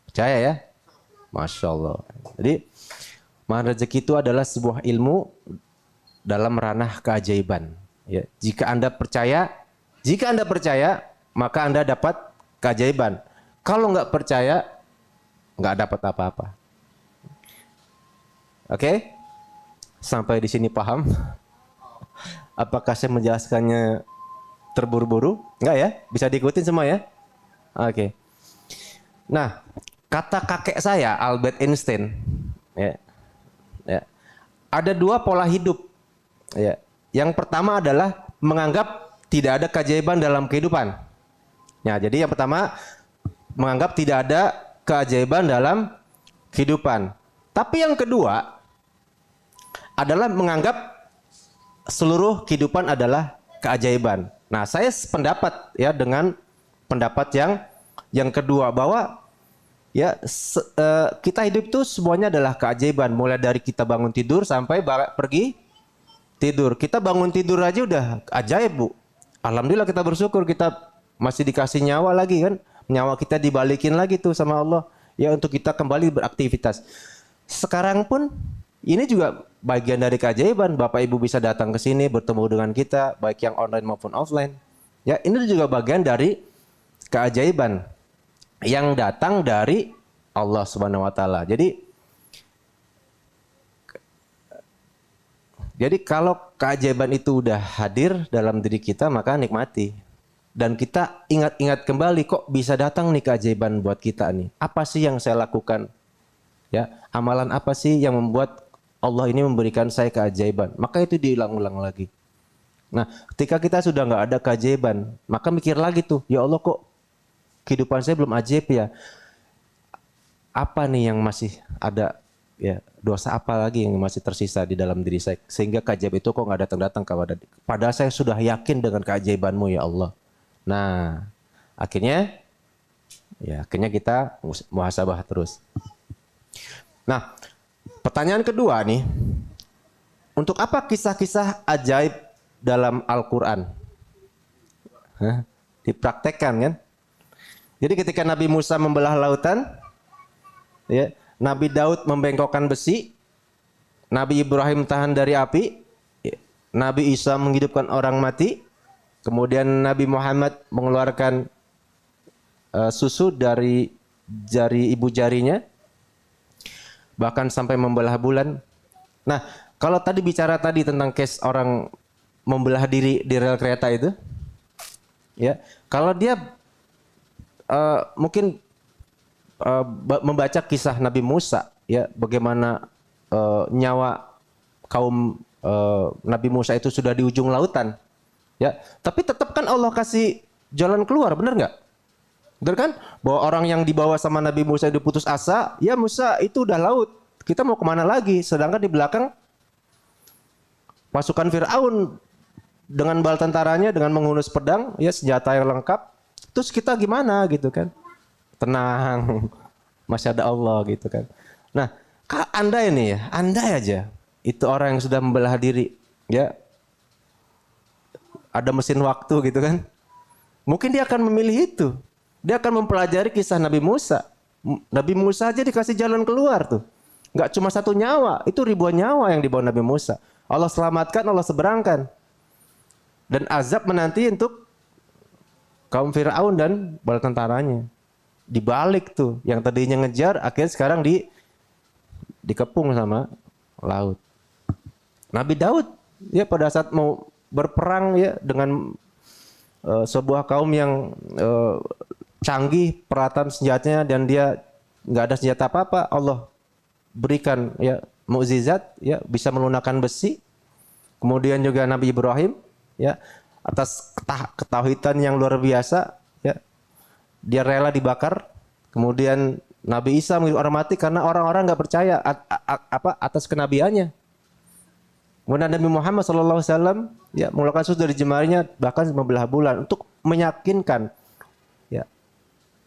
Percaya ya? Masya Allah. Jadi, mahar rezeki itu adalah sebuah ilmu dalam ranah keajaiban. Ya, jika Anda percaya, maka Anda dapat keajaiban. Kalau nggak percaya, nggak dapat apa-apa. Oke? Sampai di sini paham? Apakah saya menjelaskannya terburu-buru? Nggak ya? Bisa diikutin semua ya? Oke. Nah, kata kakek saya, Albert Einstein, ya, ada dua pola hidup. Ya. Yang pertama adalah menganggap tidak ada keajaiban dalam kehidupan. Ya, jadi yang pertama menganggap tidak ada keajaiban dalam kehidupan. Tapi yang kedua adalah menganggap seluruh kehidupan adalah keajaiban. Nah, saya sependapat ya dengan pendapat yang kedua bahwa ya kita hidup itu semuanya adalah keajaiban, mulai dari kita bangun tidur sampai pergi tidur. Kita bangun tidur aja udah ajaib, Bu. Alhamdulillah kita bersyukur kita masih dikasih nyawa lagi kan. Nyawa kita dibalikin lagi tuh sama Allah. Ya untuk kita kembali beraktivitas. Sekarang pun ini juga bagian dari keajaiban. Bapak Ibu bisa datang ke sini bertemu dengan kita. Baik yang online maupun offline. Ya ini juga bagian dari keajaiban. Yang datang dari Allah Subhanahu wa Ta'ala. Jadi kalau keajaiban itu udah hadir dalam diri kita, maka nikmati. Dan kita ingat-ingat kembali, kok bisa datang nih keajaiban buat kita nih. Apa sih yang saya lakukan? Ya, amalan apa sih yang membuat Allah ini memberikan saya keajaiban? Maka itu diulang-ulang lagi. Nah, ketika kita sudah nggak ada keajaiban, maka mikir lagi tuh, ya Allah kok kehidupan saya belum ajaib ya? Apa nih yang masih ada? Ya, dosa apa lagi yang masih tersisa di dalam diri saya sehingga keajaiban itu kok nggak datang-datang kepada. Padahal saya sudah yakin dengan keajaiban-Mu ya Allah. Nah, akhirnya kita muhasabah terus. Nah, pertanyaan kedua nih, untuk apa kisah-kisah ajaib dalam Al-Quran? Dipraktekkan kan? Jadi ketika Nabi Musa membelah lautan, ya, Nabi Daud membengkokkan besi, Nabi Ibrahim tahan dari api, Nabi Isa menghidupkan orang mati, kemudian Nabi Muhammad mengeluarkan susu dari jari ibu jarinya, bahkan sampai membelah bulan. Nah, kalau tadi bicara tentang case orang membelah diri di rel kereta itu, ya, kalau dia mungkin membaca kisah Nabi Musa, ya, bagaimana nyawa kaum Nabi Musa itu sudah di ujung lautan, ya, tapi tetap kan Allah kasih jalan keluar, benar nggak? Benar kan? Bahwa orang yang dibawa sama Nabi Musa itu putus asa, ya Musa itu udah laut, kita mau kemana lagi? Sedangkan di belakang pasukan Fir'aun dengan bala tentaranya, dengan menghunus pedang, ya senjata yang lengkap, terus kita gimana gitu kan? Tenang, masih ada Allah gitu kan. Nah, Anda ini ya, Anda aja itu orang yang sudah membelah diri, ya, ada mesin waktu gitu kan. Mungkin dia akan memilih itu. Dia akan mempelajari kisah Nabi Musa. Nabi Musa aja dikasih jalan keluar tuh. Nggak cuma satu nyawa, itu ribuan nyawa yang dibawa Nabi Musa. Allah selamatkan, Allah seberangkan. Dan azab menanti untuk kaum Fir'aun dan bala tentaranya. Dibalik tuh, yang tadinya ngejar, akhirnya sekarang dikepung sama laut. Nabi Daud, ya pada saat mau berperang ya dengan sebuah kaum yang canggih peralatan senjatanya dan dia nggak ada senjata apa-apa, Allah berikan ya mukjizat, ya bisa melunakkan besi. Kemudian juga Nabi Ibrahim, ya atas ketauhidan yang luar biasa, ya dia rela dibakar. Kemudian Nabi Isa menghidupkan orang mati karena orang-orang nggak percaya atas kenabiannya. Kemudian Nabi Muhammad SAW ya mengeluarkan susu dari jemarinya bahkan membelah bulan untuk meyakinkan ya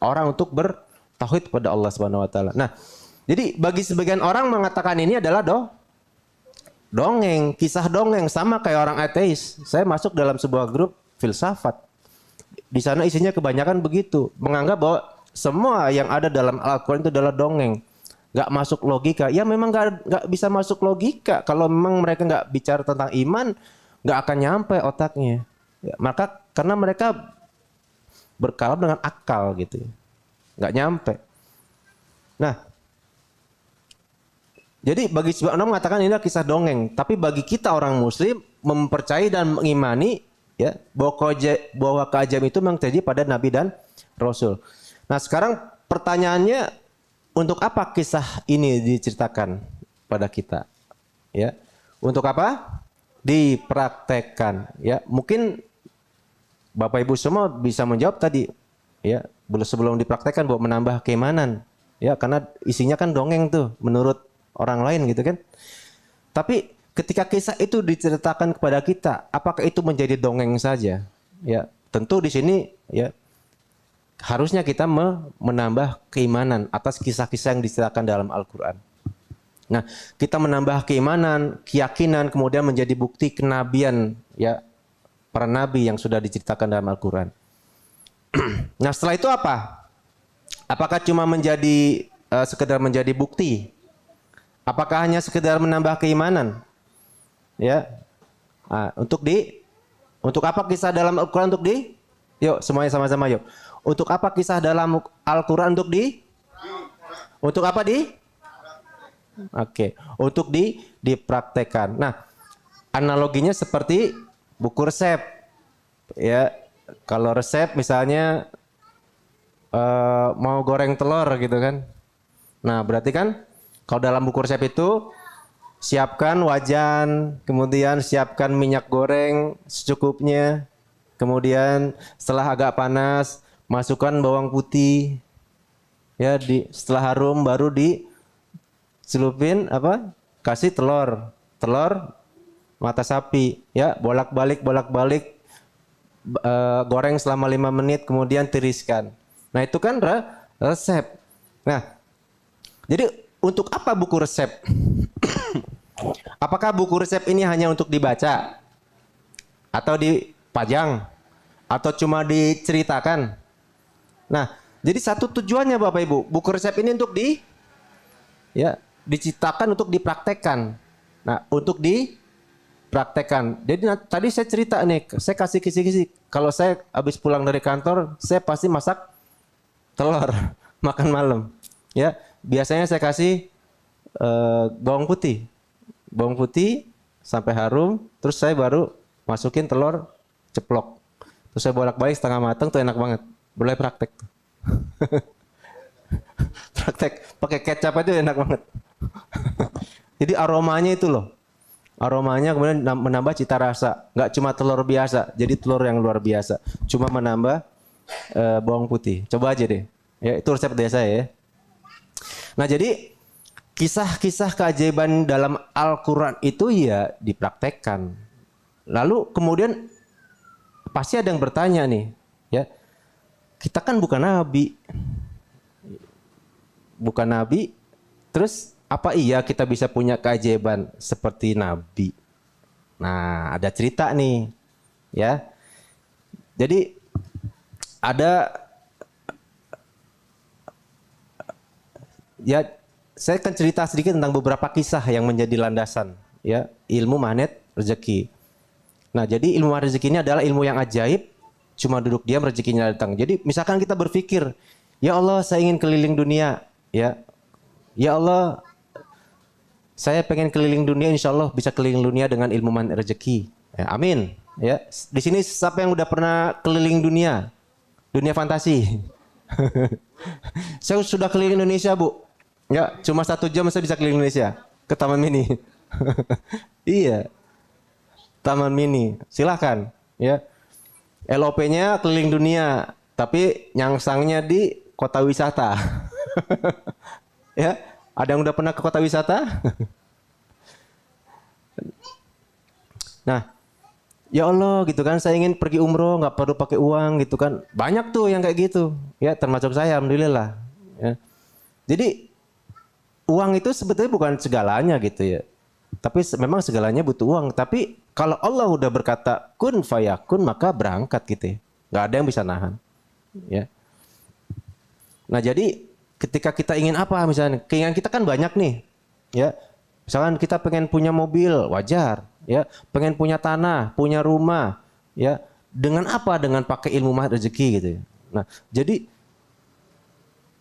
orang untuk bertauhid kepada Allah Subhanahu wa taala. Nah, jadi bagi sebagian orang mengatakan ini adalah dongeng, kisah dongeng sama kayak orang ateis. Saya masuk dalam sebuah grup filsafat. Di sana isinya kebanyakan begitu, menganggap bahwa semua yang ada dalam Al-Qur'an itu adalah dongeng. Nggak masuk logika. Ya memang nggak bisa masuk logika. Kalau memang mereka nggak bicara tentang iman, nggak akan nyampe otaknya. Ya, maka karena mereka berkalam dengan akal gitu, nggak nyampe. Nah, jadi bagi sebagian orang mengatakan ini adalah kisah dongeng, tapi bagi kita orang Muslim mempercayai dan mengimani ya bahwa keajaiban itu memang terjadi pada Nabi dan Rasul. Nah, sekarang pertanyaannya, untuk apa kisah ini diceritakan pada kita? Ya, untuk apa? Dipraktekkan. Ya, mungkin Bapak Ibu semua bisa menjawab tadi. Ya, sebelum dipraktekkan bahwa menambah keimanan. Ya, karena isinya kan dongeng tuh menurut orang lain gitu kan. Tapi ketika kisah itu diceritakan kepada kita, apakah itu menjadi dongeng saja? Ya, tentu di sini ya harusnya kita menambah keimanan atas kisah-kisah yang diceritakan dalam Al-Qur'an. Nah, kita menambah keimanan, keyakinan, kemudian menjadi bukti kenabian ya para nabi yang sudah diceritakan dalam Al-Qur'an. Nah, setelah itu apa? Apakah cuma menjadi sekedar menjadi bukti? Apakah hanya sekedar menambah keimanan? Ya. Nah, untuk apa kisah dalam Al-Qur'an yuk semuanya sama-sama yuk. Untuk apa kisah dalam Al-Qur'an untuk apa Oke, untuk dipraktekkan. Nah, analoginya seperti buku resep. Ya, kalau resep misalnya mau goreng telur gitu kan. Nah, berarti kan kalau dalam buku resep itu siapkan wajan, kemudian siapkan minyak goreng secukupnya. Kemudian setelah agak panas, masukkan bawang putih. Ya, setelah harum baru dicelupin kasih telur mata sapi, ya, bolak-balik goreng selama 5 menit kemudian tiriskan. Nah, itu kan resep. Nah, jadi untuk apa buku resep? Apakah buku resep ini hanya untuk dibaca atau dipajang atau cuma diceritakan? Nah, jadi satu tujuannya Bapak Ibu, buku resep ini untuk diciptakan untuk dipraktekkan. Nah, untuk dipraktekkan. Jadi tadi saya cerita nih, saya kasih kisi-kisi. Kalau saya habis pulang dari kantor, saya pasti masak telur makan malam. Ya, biasanya saya kasih bawang putih sampai harum, terus saya baru masukin telur ceplok. Terus saya bolak-balik setengah matang, tuh enak banget. Boleh praktek tuh. Praktek pakai kecap itu enak banget. Jadi aromanya itu loh. Aromanya kemudian menambah cita rasa. Nggak cuma telur biasa, jadi telur yang luar biasa. Cuma menambah bawang putih. Coba aja deh. Ya, itu resep dari saya ya. Nah, jadi kisah-kisah keajaiban dalam Al-Qur'an itu ya dipraktekkan. Lalu kemudian pasti ada yang bertanya nih, ya. Kita kan bukan nabi. Bukan nabi. Terus apa iya kita bisa punya keajaiban seperti nabi? Nah, ada cerita nih, ya. Jadi saya akan cerita sedikit tentang beberapa kisah yang menjadi landasan ya ilmu magnet rezeki. Nah, jadi ilmu magnet rezeki ini adalah ilmu yang ajaib, cuma duduk diam rezekinya datang. Jadi misalkan kita berpikir, ya Allah saya ingin keliling dunia, ya Allah saya pengen keliling dunia, insya Allah bisa keliling dunia dengan ilmu magnet rezeki. Ya, amin. Ya, di sini siapa yang udah pernah keliling dunia fantasi? Saya sudah keliling Indonesia, Bu. Ya, cuma 1 jam saya bisa keliling Indonesia ke Taman Mini. Iya, Taman Mini. Silahkan. Ya, LOP-nya keliling dunia, tapi nyangsangnya di kota wisata. Ya, ada yang udah pernah ke kota wisata? Nah, ya Allah gitu kan, saya ingin pergi umroh nggak perlu pakai uang gitu kan. Banyak tuh yang kayak gitu. Ya termasuk saya, alhamdulillah. Ya. Jadi uang itu sebetulnya bukan segalanya gitu ya. Tapi memang segalanya butuh uang. Tapi kalau Allah udah berkata kun fayakun maka berangkat gitu ya. Nggak ada yang bisa nahan. Ya. Nah jadi ketika kita ingin apa misalnya, keinginan kita kan banyak nih. Ya. Misalkan kita pengen punya mobil, wajar. Ya, pengen punya tanah, punya rumah, ya. Dengan apa? Dengan pakai ilmu mahar rezeki gitu ya. Nah, jadi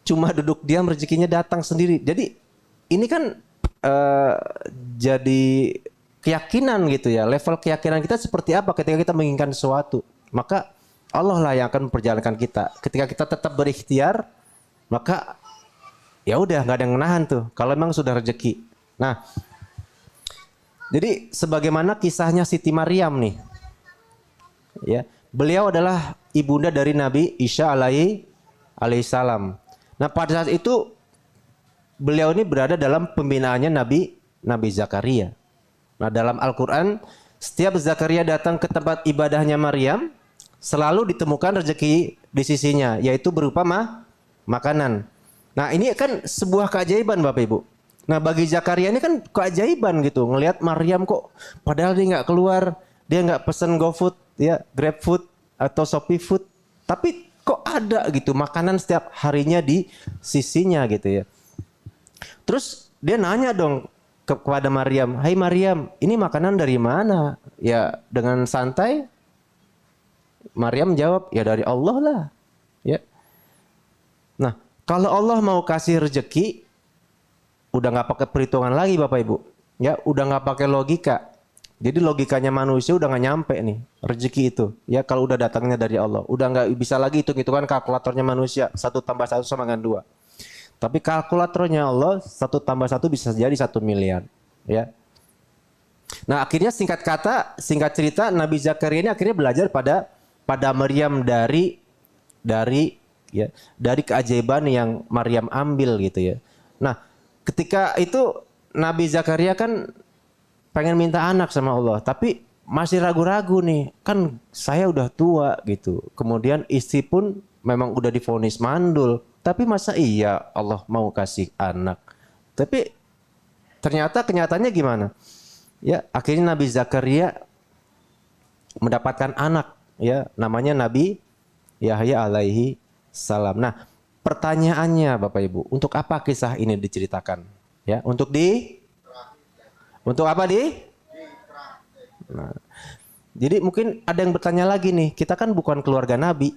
cuma duduk diam rezekinya datang sendiri. Jadi ini kan eh, jadi keyakinan gitu ya. Level keyakinan kita seperti apa ketika kita menginginkan sesuatu. Maka Allah lah yang akan memperjalankan kita. Ketika kita tetap berikhtiar, maka ya udah nggak ada yang menahan tuh. Kalau memang sudah rezeki. Nah, jadi sebagaimana kisahnya Siti Maryam nih. Ya, beliau adalah ibunda dari Nabi Isa alaihissalam. Nah, pada saat itu beliau ini berada dalam pembinaannya Nabi Zakaria. Nah, dalam Al-Qur'an setiap Zakaria datang ke tempat ibadahnya Maryam, selalu ditemukan rezeki di sisinya, yaitu berupa makanan. Nah, ini kan sebuah keajaiban Bapak Ibu. Nah bagi Zakaria ini kan keajaiban gitu. Ngelihat Maryam kok padahal dia nggak keluar. Dia nggak pesen GoFood, ya GrabFood atau ShopeeFood. Tapi kok ada gitu makanan setiap harinya di sisinya gitu ya. Terus dia nanya dong kepada Maryam. Hai Maryam, ini makanan dari mana? Ya dengan santai. Maryam jawab, ya dari Allah lah. Ya. Nah kalau Allah mau kasih rezeki, udah nggak pakai perhitungan lagi Bapak Ibu, ya udah nggak pakai logika. Jadi logikanya manusia udah nggak nyampe nih rezeki itu. Ya kalau udah datangnya dari Allah, udah nggak bisa lagi hitung-hitungan kalkulatornya manusia 1+1 sama dengan 2. Tapi kalkulatornya Allah 1+1 bisa jadi 1 miliar. Ya. Nah akhirnya singkat cerita Nabi Zakaria ini akhirnya belajar pada Maryam dari keajaiban yang Maryam ambil gitu ya. Nah ketika itu Nabi Zakaria kan pengen minta anak sama Allah, tapi masih ragu-ragu nih. Kan saya udah tua gitu. Kemudian istri pun memang udah divonis mandul. Tapi masa iya Allah mau kasih anak? Tapi ternyata kenyataannya gimana? Ya, akhirnya Nabi Zakaria mendapatkan anak, ya, namanya Nabi Yahya alaihi salam. Nah, pertanyaannya Bapak Ibu, untuk apa kisah ini diceritakan? Ya, untuk apa Nah, jadi mungkin ada yang bertanya lagi nih, kita kan bukan keluarga Nabi.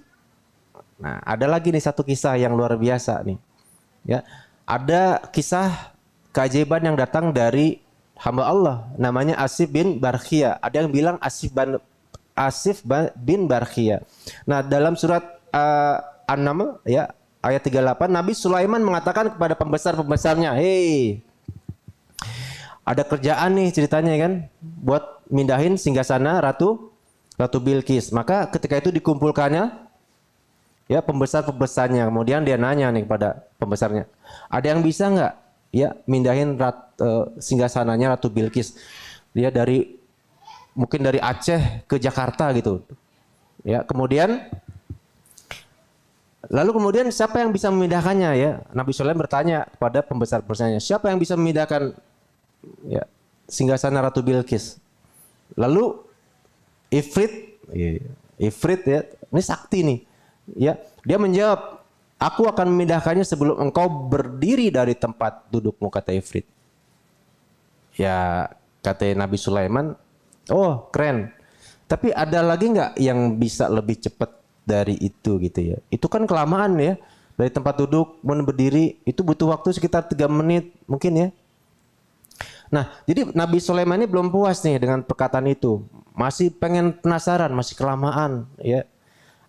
Nah, ada lagi nih satu kisah yang luar biasa nih. Ya, ada kisah keajaiban yang datang dari hamba Allah, namanya Asif bin Barkhia. Ada yang bilang Asif bin Barkhia. Nah, dalam surat An-Naml ya ayat 38, Nabi Sulaiman mengatakan kepada pembesar-pembesarnya, "Hei, ada kerjaan nih ceritanya kan, buat mindahin singgasana Ratu Bilqis." Maka ketika itu dikumpulkannya ya pembesar-pembesarnya. Kemudian dia nanya nih kepada pembesarnya, "Ada yang bisa nggak ya mindahin singgasananya Ratu Bilqis? Dia mungkin dari Aceh ke Jakarta gitu." Ya, Lalu kemudian siapa yang bisa memindahkannya ya? Nabi Sulaiman bertanya kepada pembesar-pembesarnya, siapa yang bisa memindahkan ya singgasana Ratu Bilqis? Lalu Ifrit ya, ini sakti nih. Ya, dia menjawab, "Aku akan memindahkannya sebelum engkau berdiri dari tempat dudukmu," kata Ifrit. Ya, kata Nabi Sulaiman, "Oh, keren. Tapi ada lagi nggak yang bisa lebih cepat dari itu gitu ya? Itu kan kelamaan ya. Dari tempat duduk mau berdiri itu butuh waktu sekitar 3 menit mungkin ya." Nah, jadi Nabi Sulaiman ini belum puas nih dengan perkataan itu. Masih pengen penasaran, masih kelamaan ya.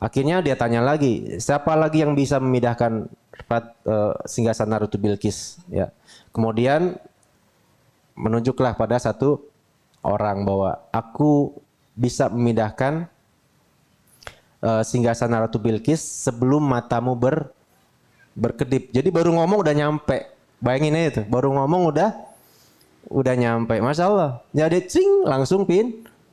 Akhirnya dia tanya lagi, siapa lagi yang bisa memindahkan singgasana Ratu Bilqis ya. Kemudian menunjuklah pada satu orang bahwa aku bisa memindahkan singgasana Ratu Bilqis sebelum matamu berkedip. Jadi baru ngomong udah nyampe. Bayangin aja tuh, baru ngomong udah nyampe. Masya Allah. Jadi cing langsung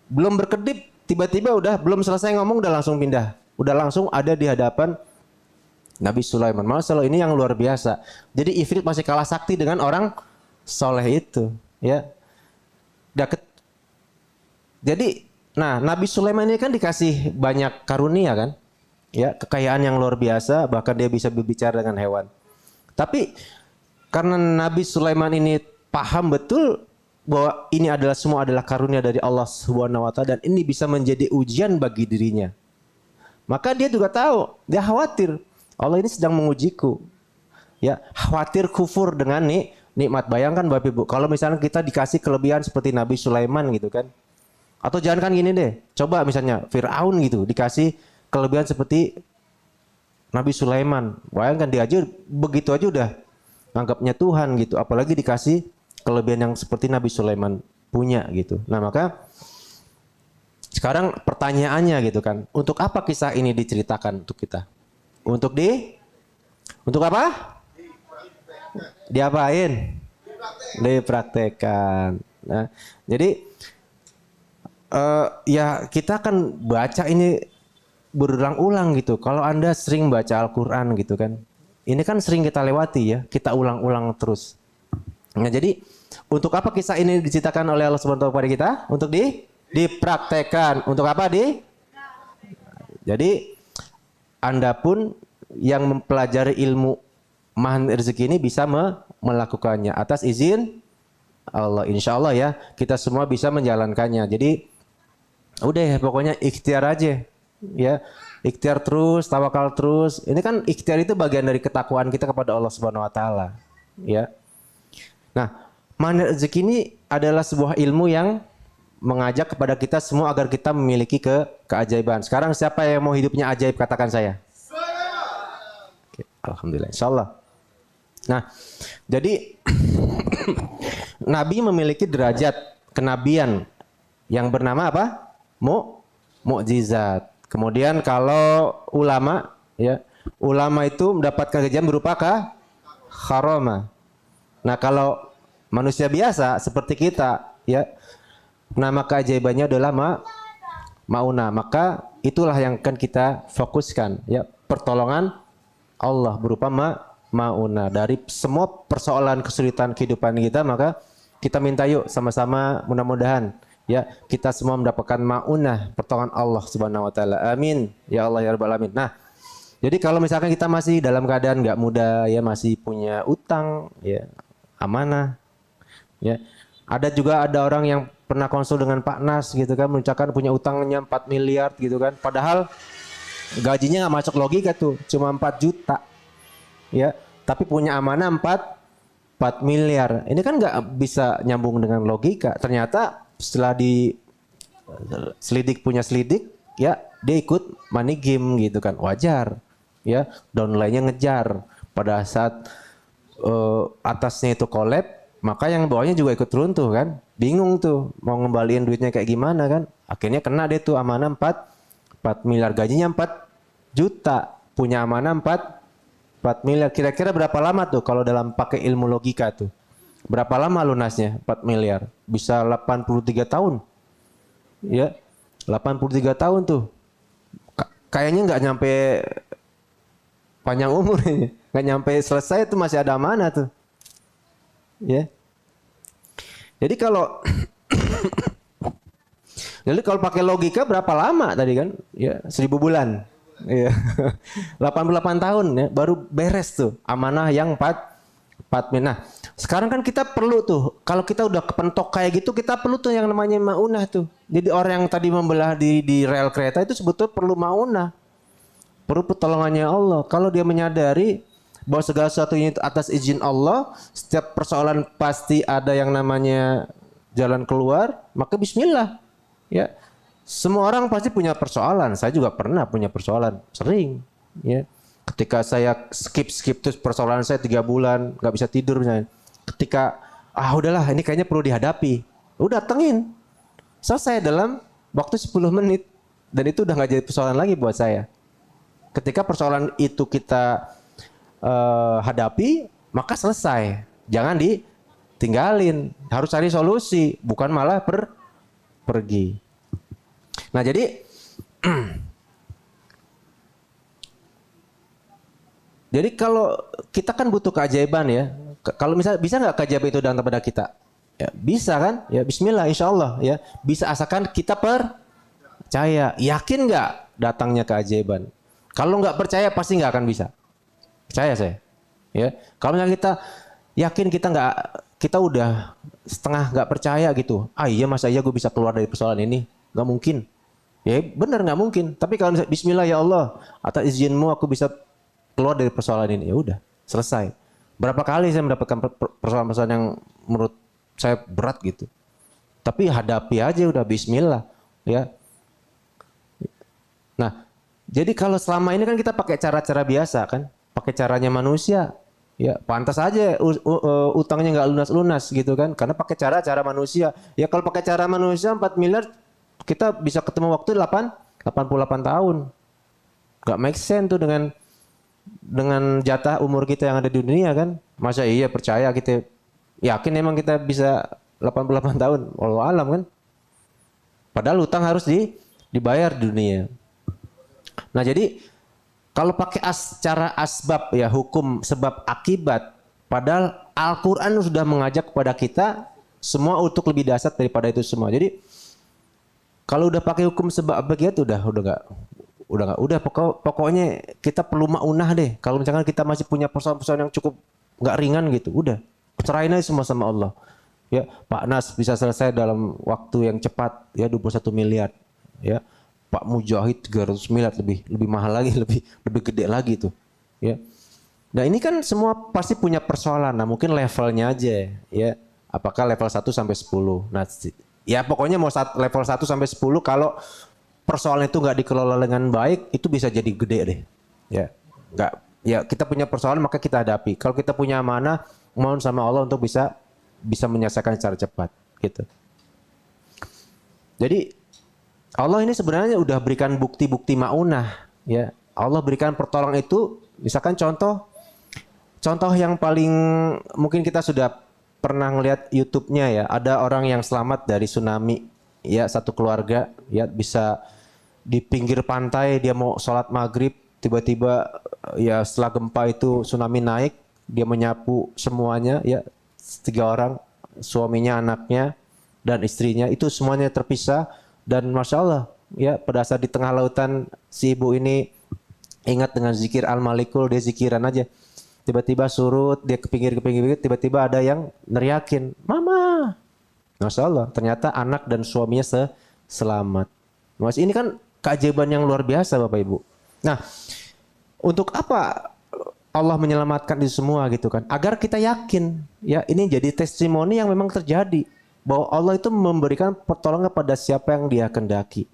belum berkedip tiba-tiba udah belum selesai ngomong udah langsung pindah. Udah langsung ada di hadapan Nabi Sulaiman. Masya Allah, ini yang luar biasa. Jadi Ifrit masih kalah sakti dengan orang soleh itu, ya. Jadi, nah Nabi Sulaiman ini kan dikasih banyak karunia kan, ya, kekayaan yang luar biasa. Bahkan dia bisa berbicara dengan hewan. Tapi karena Nabi Sulaiman ini paham betul bahwa ini adalah semua adalah karunia dari Allah Subhanahu wa taala dan ini bisa menjadi ujian bagi dirinya. Maka dia juga tahu, dia khawatir Allah ini sedang mengujiku. Ya, khawatir kufur dengan nikmat. Bayangkan Bapak Ibu, kalau misalnya kita dikasih kelebihan seperti Nabi Sulaiman gitu kan. Atau jangan kan gini deh, coba misalnya Fir'aun gitu dikasih kelebihan seperti Nabi Sulaiman. Bayangkan dia aja begitu aja udah anggapnya Tuhan gitu, apalagi dikasih kelebihan yang seperti Nabi Sulaiman punya gitu. Nah, maka sekarang pertanyaannya gitu kan, untuk apa kisah ini diceritakan untuk kita? Untuk apa? Diapain? Dipraktekkan. Nah, jadi ya kita akan baca ini berulang-ulang gitu. Kalau Anda sering baca Al-Quran gitu kan, ini kan sering kita lewati ya, kita ulang-ulang terus. Nah, jadi untuk apa kisah ini diceritakan oleh Allah Subhanahu wa taala kepada kita? Untuk dipraktekkan. Untuk apa Jadi Anda pun yang mempelajari ilmu magnet rezeki ini bisa melakukannya atas izin Allah. Insya Allah ya, kita semua bisa menjalankannya. Jadi udah ya, pokoknya ikhtiar aja ya. Ikhtiar terus, tawakal terus. Ini kan ikhtiar itu bagian dari ketakwaan kita kepada Allah Subhanahu wa taala, ya. Nah, magnet rezeki ini adalah sebuah ilmu yang mengajak kepada kita semua agar kita memiliki keajaiban. Sekarang siapa yang mau hidupnya ajaib, katakan saya. Oke, alhamdulillah, insyaallah. Nah, jadi Nabi memiliki derajat kenabian yang bernama apa? Mukjizat. Kemudian kalau ulama, ya, ulama itu mendapatkan keajaiban berupa karomah. Nah, kalau manusia biasa seperti kita, ya, nama keajaibannya adalah mauna. Maka itulah yang akan kita fokuskan, ya, pertolongan Allah berupa mauna dari semua persoalan kesulitan kehidupan kita. Maka kita minta yuk sama-sama, mudah-mudahan ya kita semua mendapatkan maunah, pertolongan Allah Subhanahu wa taala. Amin ya Allah ya rabbal alamin. Nah, jadi kalau misalkan kita masih dalam keadaan nggak muda, ya, masih punya utang, ya, amanah, ya. Ada orang yang pernah konsul dengan Pak Nas gitu kan, mengucapkan punya utangnya 4 miliar gitu kan, padahal gajinya nggak masuk logika tuh, cuma 4 juta, ya, tapi punya amanah 4 miliar. Ini kan nggak bisa nyambung dengan logika. Ternyata setelah punya selidik, ya, dia ikut money game gitu kan, wajar, ya, downline-nya ngejar. Pada saat atasnya itu collab, maka yang bawahnya juga ikut runtuh kan, bingung tuh mau ngembaliin duitnya kayak gimana kan. Akhirnya kena deh tuh amanah 4 miliar, gajinya 4 juta, punya amanah 4 miliar. Kira-kira berapa lama tuh kalau dalam pakai ilmu logika tuh? Berapa lama lunasnya 4 miliar? Bisa 83 tahun. Ya, 83 tahun tuh. Kayaknya nggak nyampe panjang umur ini. Nggak nyampe selesai tuh masih ada amanah tuh. Ya. Jadi kalau pakai logika berapa lama tadi kan? Ya, 1000 bulan. Ya. 88 tahun ya baru beres tuh amanah yang 4 miliar. Nah, sekarang kan kita perlu tuh, kalau kita udah kepentok kayak gitu, kita perlu tuh yang namanya maunah tuh. Jadi orang yang tadi membelah di rel kereta itu sebetulnya perlu maunah. Perlu pertolongannya Allah. Kalau dia menyadari bahwa segala sesuatunya itu atas izin Allah, setiap persoalan pasti ada yang namanya jalan keluar, maka bismillah. Ya. Semua orang pasti punya persoalan. Saya juga pernah punya persoalan, sering, ya. Ketika saya skip terus persoalan saya 3 bulan nggak bisa tidur misalnya. Ketika udahlah ini kayaknya perlu dihadapi, udah datengin, selesai dalam waktu 10 menit, dan itu udah nggak jadi persoalan lagi buat saya. Ketika persoalan itu kita hadapi, maka selesai, jangan ditinggalin, harus cari solusi, bukan malah pergi. Nah, jadi jadi kalau kita kan butuh keajaiban ya. Kalau misalnya bisa nggak keajaiban itu datang kepada kita? Ya, bisa kan? Ya Bismillah, Insya Allah ya. Bisa asalkan kita percaya. Yakin nggak datangnya keajaiban? Kalau nggak percaya pasti nggak akan bisa. Percaya saya. Ya. Kalau misalnya kita yakin kita udah setengah nggak percaya gitu. Ah iya masa iya gue bisa keluar dari persoalan ini? Nggak mungkin. Ya benar nggak mungkin. Tapi kalau misalnya Bismillah ya Allah, atas izinmu aku bisa keluar dari persoalan ini, ya udah selesai. Berapa kali saya mendapatkan persoalan-persoalan yang menurut saya berat gitu, tapi hadapi aja udah Bismillah ya. Nah jadi kalau selama ini kan kita pakai cara-cara biasa kan, pakai caranya manusia ya, pantas aja utangnya nggak lunas-lunas gitu kan, karena pakai cara-cara manusia ya. Kalau pakai cara manusia 4 miliar kita bisa ketemu waktu 88 tahun, nggak make sense tuh dengan jatah umur kita yang ada di dunia kan. Masa iya percaya kita yakin emang kita bisa 88 tahun? Wallahu alam kan. Padahal utang harus dibayar di dunia. Nah, jadi kalau pakai cara asbab ya, hukum sebab akibat, padahal Al-Qur'an sudah mengajak kepada kita semua untuk lebih dasar daripada itu semua. Jadi kalau udah pakai hukum sebab akibat udah pokoknya kita perlu maunah deh. Kalau misalkan kita masih punya persoalan-persoalan yang cukup nggak ringan gitu, udah serahin aja semua sama Allah. Ya, Pak Nas bisa selesai dalam waktu yang cepat ya 21 miliar. Ya, Pak Mujahid 300 miliar, lebih mahal lagi, lebih gede lagi tuh. Ya. Nah, ini kan semua pasti punya persoalan. Nah, mungkin levelnya aja ya. Apakah level 1 sampai 10. Nah, ya pokoknya mau level 1 sampai 10 kalau persoalan itu nggak dikelola dengan baik, itu bisa jadi gede deh. Ya, nggak. Ya kita punya persoalan maka kita hadapi. Kalau kita punya amanah, mohon sama Allah untuk bisa menyelesaikan secara cepat, gitu. Jadi Allah ini sebenarnya udah berikan bukti-bukti maunah, ya. Allah berikan pertolongan itu, misalkan contoh yang paling mungkin kita sudah pernah ngelihat YouTube-nya ya, ada orang yang selamat dari tsunami, ya satu keluarga, ya bisa di pinggir pantai dia mau sholat maghrib, tiba-tiba ya setelah gempa itu tsunami naik, dia menyapu semuanya ya, 3 orang, suaminya, anaknya, dan istrinya itu semuanya terpisah. Dan Masya Allah ya, pada saat di tengah lautan si ibu ini ingat dengan zikir Al-Malikul, dia zikiran aja, tiba-tiba surut, dia ke pinggir, tiba-tiba ada yang neriakin mama. Masya Allah, ternyata anak dan suaminya selamat. Mas, ini kan keajaiban yang luar biasa Bapak Ibu. Nah, untuk apa Allah menyelamatkan itu semua gitu kan? Agar kita yakin, ya ini jadi testimoni yang memang terjadi bahwa Allah itu memberikan pertolongan pada siapa yang Dia kehendaki.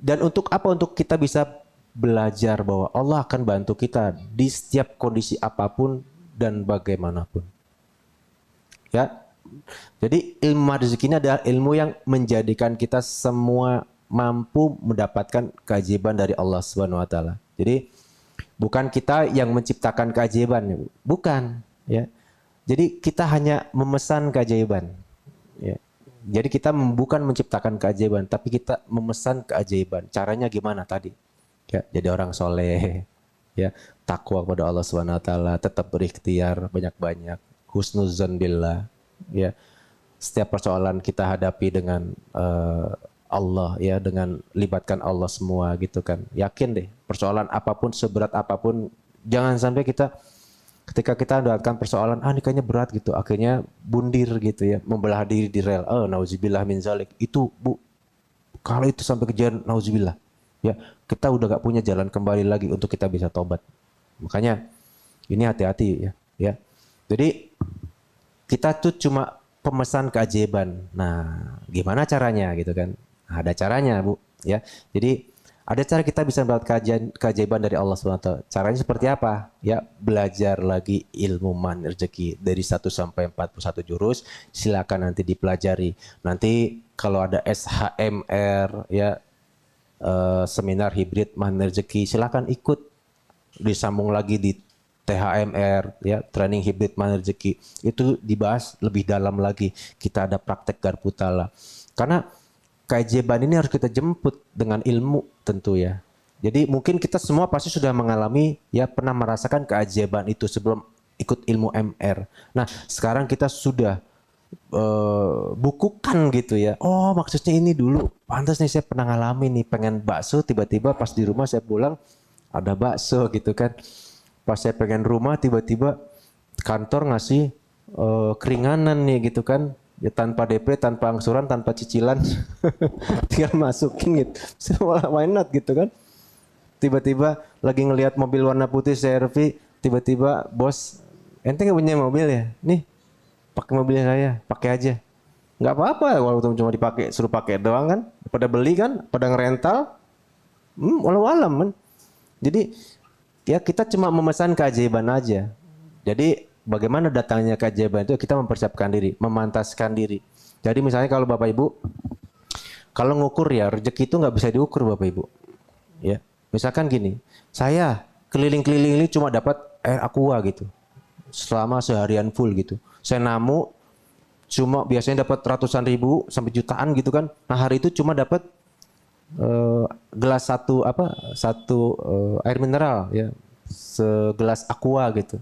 Dan untuk apa? Untuk kita bisa belajar bahwa Allah akan bantu kita di setiap kondisi apapun dan bagaimanapun. Ya. Jadi ilmu rezeki ini adalah ilmu yang menjadikan kita semua mampu mendapatkan keajaiban dari Allah Subhanahu wa taala. Jadi bukan kita yang menciptakan keajaiban, bukan, ya. Jadi kita hanya memesan keajaiban, ya. Jadi kita bukan menciptakan keajaiban, tapi kita memesan keajaiban. Caranya gimana tadi? Ya, jadi orang soleh, ya, takwa kepada Allah Subhanahu wa taala, tetap berikhtiar banyak-banyak, husnuzan billah, ya. Setiap persoalan kita hadapi dengan Allah ya, dengan libatkan Allah semua gitu kan. Yakin deh, persoalan apapun, seberat apapun, jangan sampai kita ketika kita mendapatkan persoalan, ini kayaknya berat gitu, akhirnya bundir gitu ya, membelah diri di rel. Nauzubillah min zalik. Itu Bu, kalau itu sampai kejadian, nauzubillah. Ya, kita udah gak punya jalan kembali lagi untuk kita bisa tobat. Makanya ini hati-hati ya. Jadi kita tuh cuma pemesan keajaiban. Nah, gimana caranya gitu kan? Ada caranya Bu, ya. Jadi ada cara kita bisa mendapat keajaiban dari Allah SWT. Caranya seperti apa? Ya, belajar lagi ilmu man rezeki dari 1 sampai 41 jurus. Silakan nanti dipelajari. Nanti kalau ada SHMR ya, seminar hibrid man rezeki, silakan ikut. Disambung lagi di THMR ya, training hibrid man rezeki. Itu dibahas lebih dalam lagi. Kita ada praktek garpu tala. Karena keajaiban ini harus kita jemput dengan ilmu tentu ya. Jadi mungkin kita semua pasti sudah mengalami ya pernah merasakan keajaiban itu sebelum ikut ilmu MR. Nah sekarang kita sudah bukukan gitu ya. Oh maksudnya ini dulu. Pantas nih saya pernah ngalamin nih pengen bakso tiba-tiba pas di rumah saya pulang ada bakso gitu kan. Pas saya pengen rumah tiba-tiba kantor ngasih keringanan nih gitu kan. Ya tanpa DP, tanpa angsuran, tanpa cicilan. Tinggal masukin gitu. Why not gitu kan. Tiba-tiba lagi ngelihat mobil warna putih CR-V, tiba-tiba bos, ente nggak punya mobil ya? Nih, pakai mobilnya saya, pakai aja. Nggak apa-apa, walaupun cuma dipakai, suruh pakai doang kan. Pada beli kan, pada ngerental, walau alam kan. Jadi ya kita cuma memesan keajaiban aja. Jadi bagaimana datangnya keajaiban itu kita mempersiapkan diri, memantaskan diri. Jadi misalnya kalau Bapak Ibu, kalau ngukur ya rezeki itu nggak bisa diukur Bapak Ibu. Ya, misalkan gini, saya keliling-keliling ini cuma dapat air aqua gitu, selama seharian full gitu. Saya namu cuma biasanya dapat ratusan ribu sampai jutaan gitu kan. Nah hari itu cuma dapat gelas satu air mineral ya, segelas aqua gitu.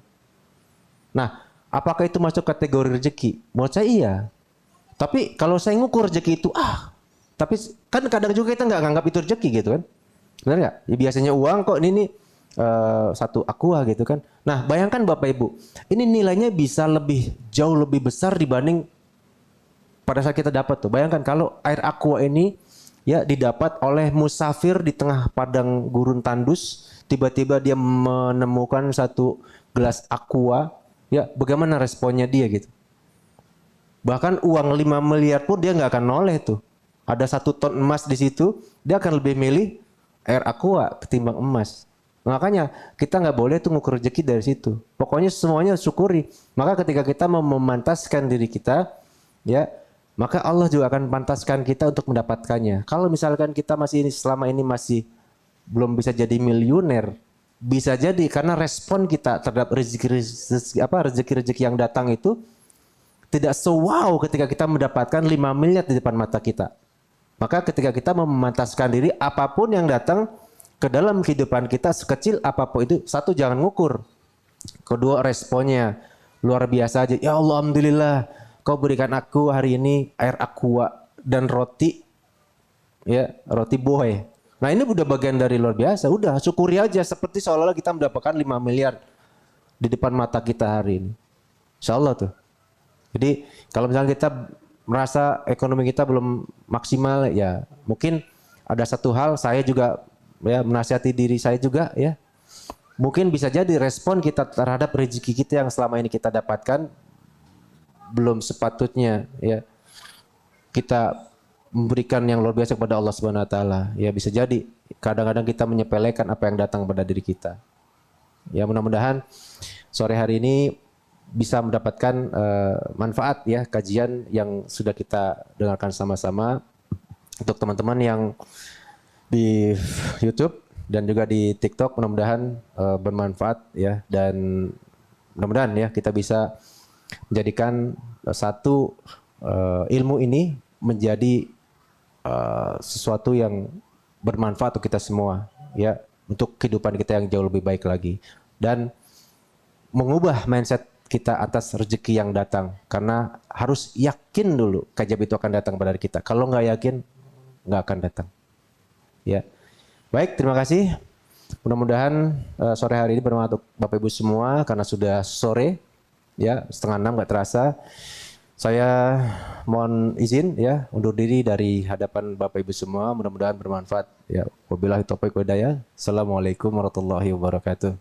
Nah, apakah itu masuk kategori rezeki? Menurut saya iya. Tapi kalau saya ngukur rezeki itu, tapi kan kadang juga kita nggak nganggap itu rezeki gitu kan. Benar nggak? Ya, biasanya uang kok ini nih satu aqua gitu kan. Nah, bayangkan Bapak Ibu, ini nilainya bisa jauh lebih besar dibanding pada saat kita dapat tuh. Bayangkan kalau air aqua ini ya didapat oleh musafir di tengah padang gurun tandus, tiba-tiba dia menemukan satu gelas aqua. Ya, bagaimana responnya dia gitu. Bahkan uang 5 miliar pun dia nggak akan noleh tuh. Ada 1 ton emas di situ, dia akan lebih milih air aqua ketimbang emas. Makanya kita nggak boleh tuh ngukur rezeki dari situ. Pokoknya semuanya syukuri. Maka ketika kita mau memantaskan diri kita, ya, maka Allah juga akan pantaskan kita untuk mendapatkannya. Kalau misalkan kita selama ini masih belum bisa jadi miliuner, bisa jadi karena respon kita terhadap rezeki yang datang itu tidak se-wow ketika kita mendapatkan 5 miliar di depan mata kita. Maka ketika kita memantaskan diri, apapun yang datang ke dalam kehidupan kita sekecil apapun itu, satu jangan ngukur. Kedua responnya luar biasa aja. Ya Allah, alhamdulillah kau berikan aku hari ini air aqua dan roti, ya roti boy. Nah ini udah bagian dari luar biasa. Udah syukuri aja seperti seolah-olah kita mendapatkan 5 miliar di depan mata kita hari ini. Insya Allah tuh. Jadi kalau misalnya kita merasa ekonomi kita belum maksimal ya mungkin ada satu hal saya juga ya menasihati diri saya juga ya. Mungkin bisa jadi respon kita terhadap rezeki kita yang selama ini kita dapatkan belum sepatutnya ya kita memberikan yang luar biasa kepada Allah Subhanahu wa taala. Ya bisa jadi kadang-kadang kita menyepelekan apa yang datang pada diri kita. Ya mudah-mudahan sore hari ini bisa mendapatkan manfaat ya kajian yang sudah kita dengarkan sama-sama. Untuk teman-teman yang di YouTube dan juga di TikTok mudah-mudahan bermanfaat ya, dan mudah-mudahan ya kita bisa menjadikan satu ilmu ini menjadi sesuatu yang bermanfaat untuk kita semua ya, untuk kehidupan kita yang jauh lebih baik lagi dan mengubah mindset kita atas rezeki yang datang, karena harus yakin dulu keajaiban itu akan datang pada kita. Kalau nggak yakin nggak akan datang ya. Baik, terima kasih. Mudah-mudahan sore hari ini bermanfaat untuk Bapak Ibu semua, karena sudah sore ya, 5:30 nggak terasa. Saya mohon izin ya undur diri dari hadapan Bapak Ibu semua. Mudah-mudahan bermanfaat ya. Wabillahi taufiq wal hidayah. Assalamualaikum warahmatullahi wabarakatuh.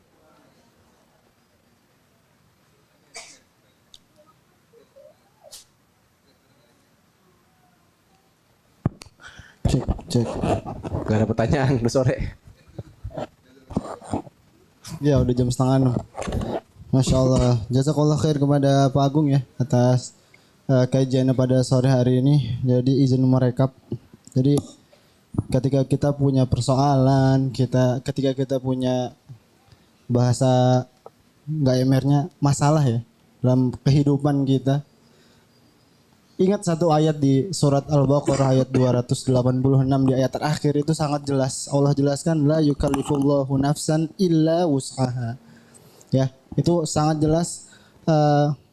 Cek. Gak ada pertanyaan udah sore. Ya udah jam 5:30. Masya Allah. Jazakallah khair kepada Pak Agung ya atas kajiannya pada sore hari ini. Jadi izin merekap. Jadi ketika kita punya persoalan, ketika kita punya bahasa nggak emernya masalah ya dalam kehidupan kita, ingat satu ayat di surat Al-Baqarah ayat 286 di ayat terakhir itu sangat jelas. Allah jelaskan la yukallifullahu nafsan illa wus'aha. Ya, itu sangat jelas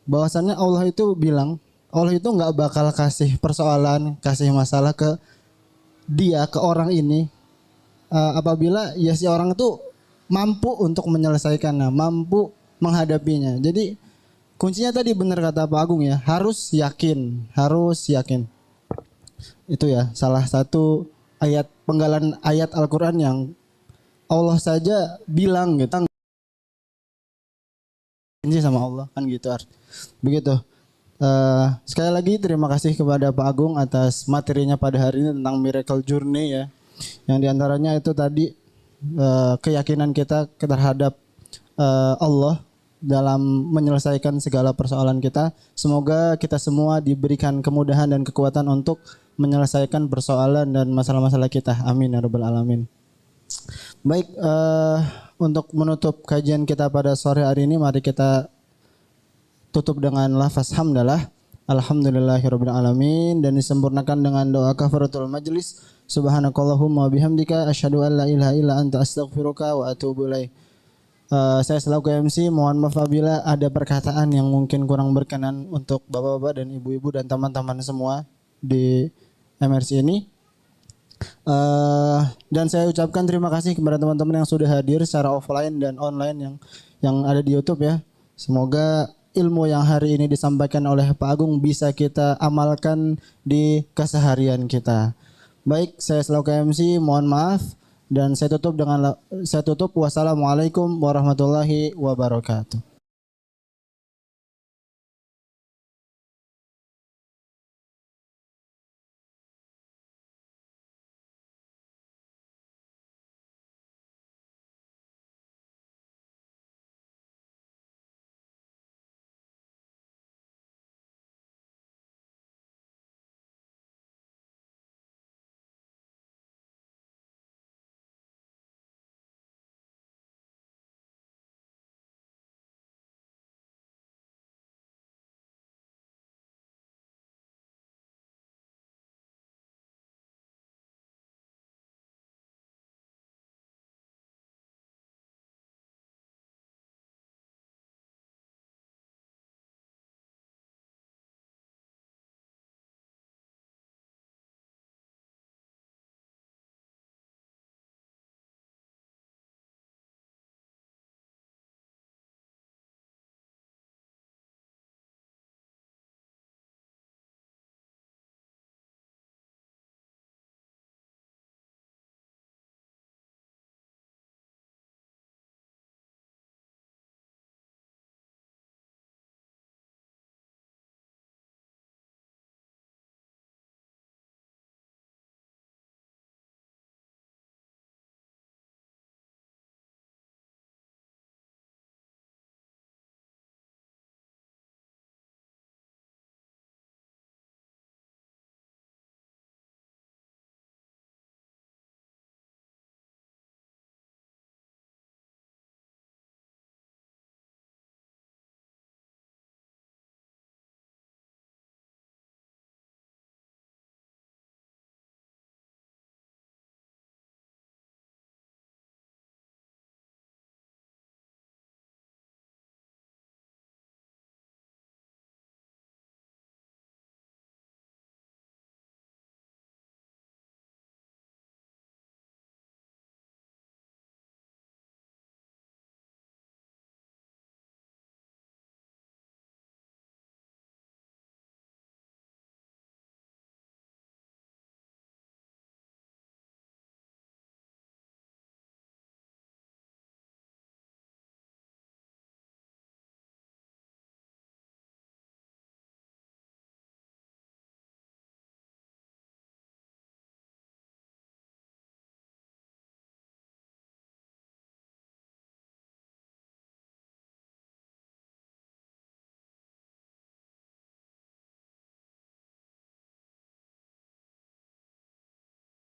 bahwasannya Allah itu bilang, Allah itu nggak bakal kasih persoalan, kasih masalah ke dia, ke orang ini apabila ya si orang itu mampu untuk menyelesaikannya, mampu menghadapinya. Jadi kuncinya tadi benar kata Pak Agung ya, harus yakin, harus yakin. Itu ya salah satu ayat penggalan ayat Al-Qur'an yang Allah saja bilang gitu. Janji sama Allah kan gitu. Begitu. Sekali lagi terima kasih kepada Pak Agung atas materinya pada hari ini tentang miracle journey ya. Yang diantaranya itu tadi keyakinan kita terhadap Allah dalam menyelesaikan segala persoalan kita. Semoga kita semua diberikan kemudahan dan kekuatan untuk menyelesaikan persoalan dan masalah-masalah kita. Amin ya rabbal alamin. Baik, untuk menutup kajian kita pada sore hari ini, mari kita tutup dengan lafaz hamdalah. Alhamdulillahirabbil alamin, dan disempurnakan dengan doa kafaratul majlis. Subhanakallahumma bihamdika asyhadu an la ilaha illa anta astaghfiruka wa atubu ilaik. Saya selaku MC mohon maaf apabila ada perkataan yang mungkin kurang berkenan untuk bapak-bapak dan ibu-ibu dan teman-teman semua di MRC ini. Dan saya ucapkan terima kasih kepada teman-teman yang sudah hadir secara offline dan online yang ada di YouTube ya. Semoga ilmu yang hari ini disampaikan oleh Pak Agung bisa kita amalkan di keseharian kita. Baik, saya selaku MC mohon maaf. Dan saya tutup wassalamualaikum warahmatullahi wabarakatuh.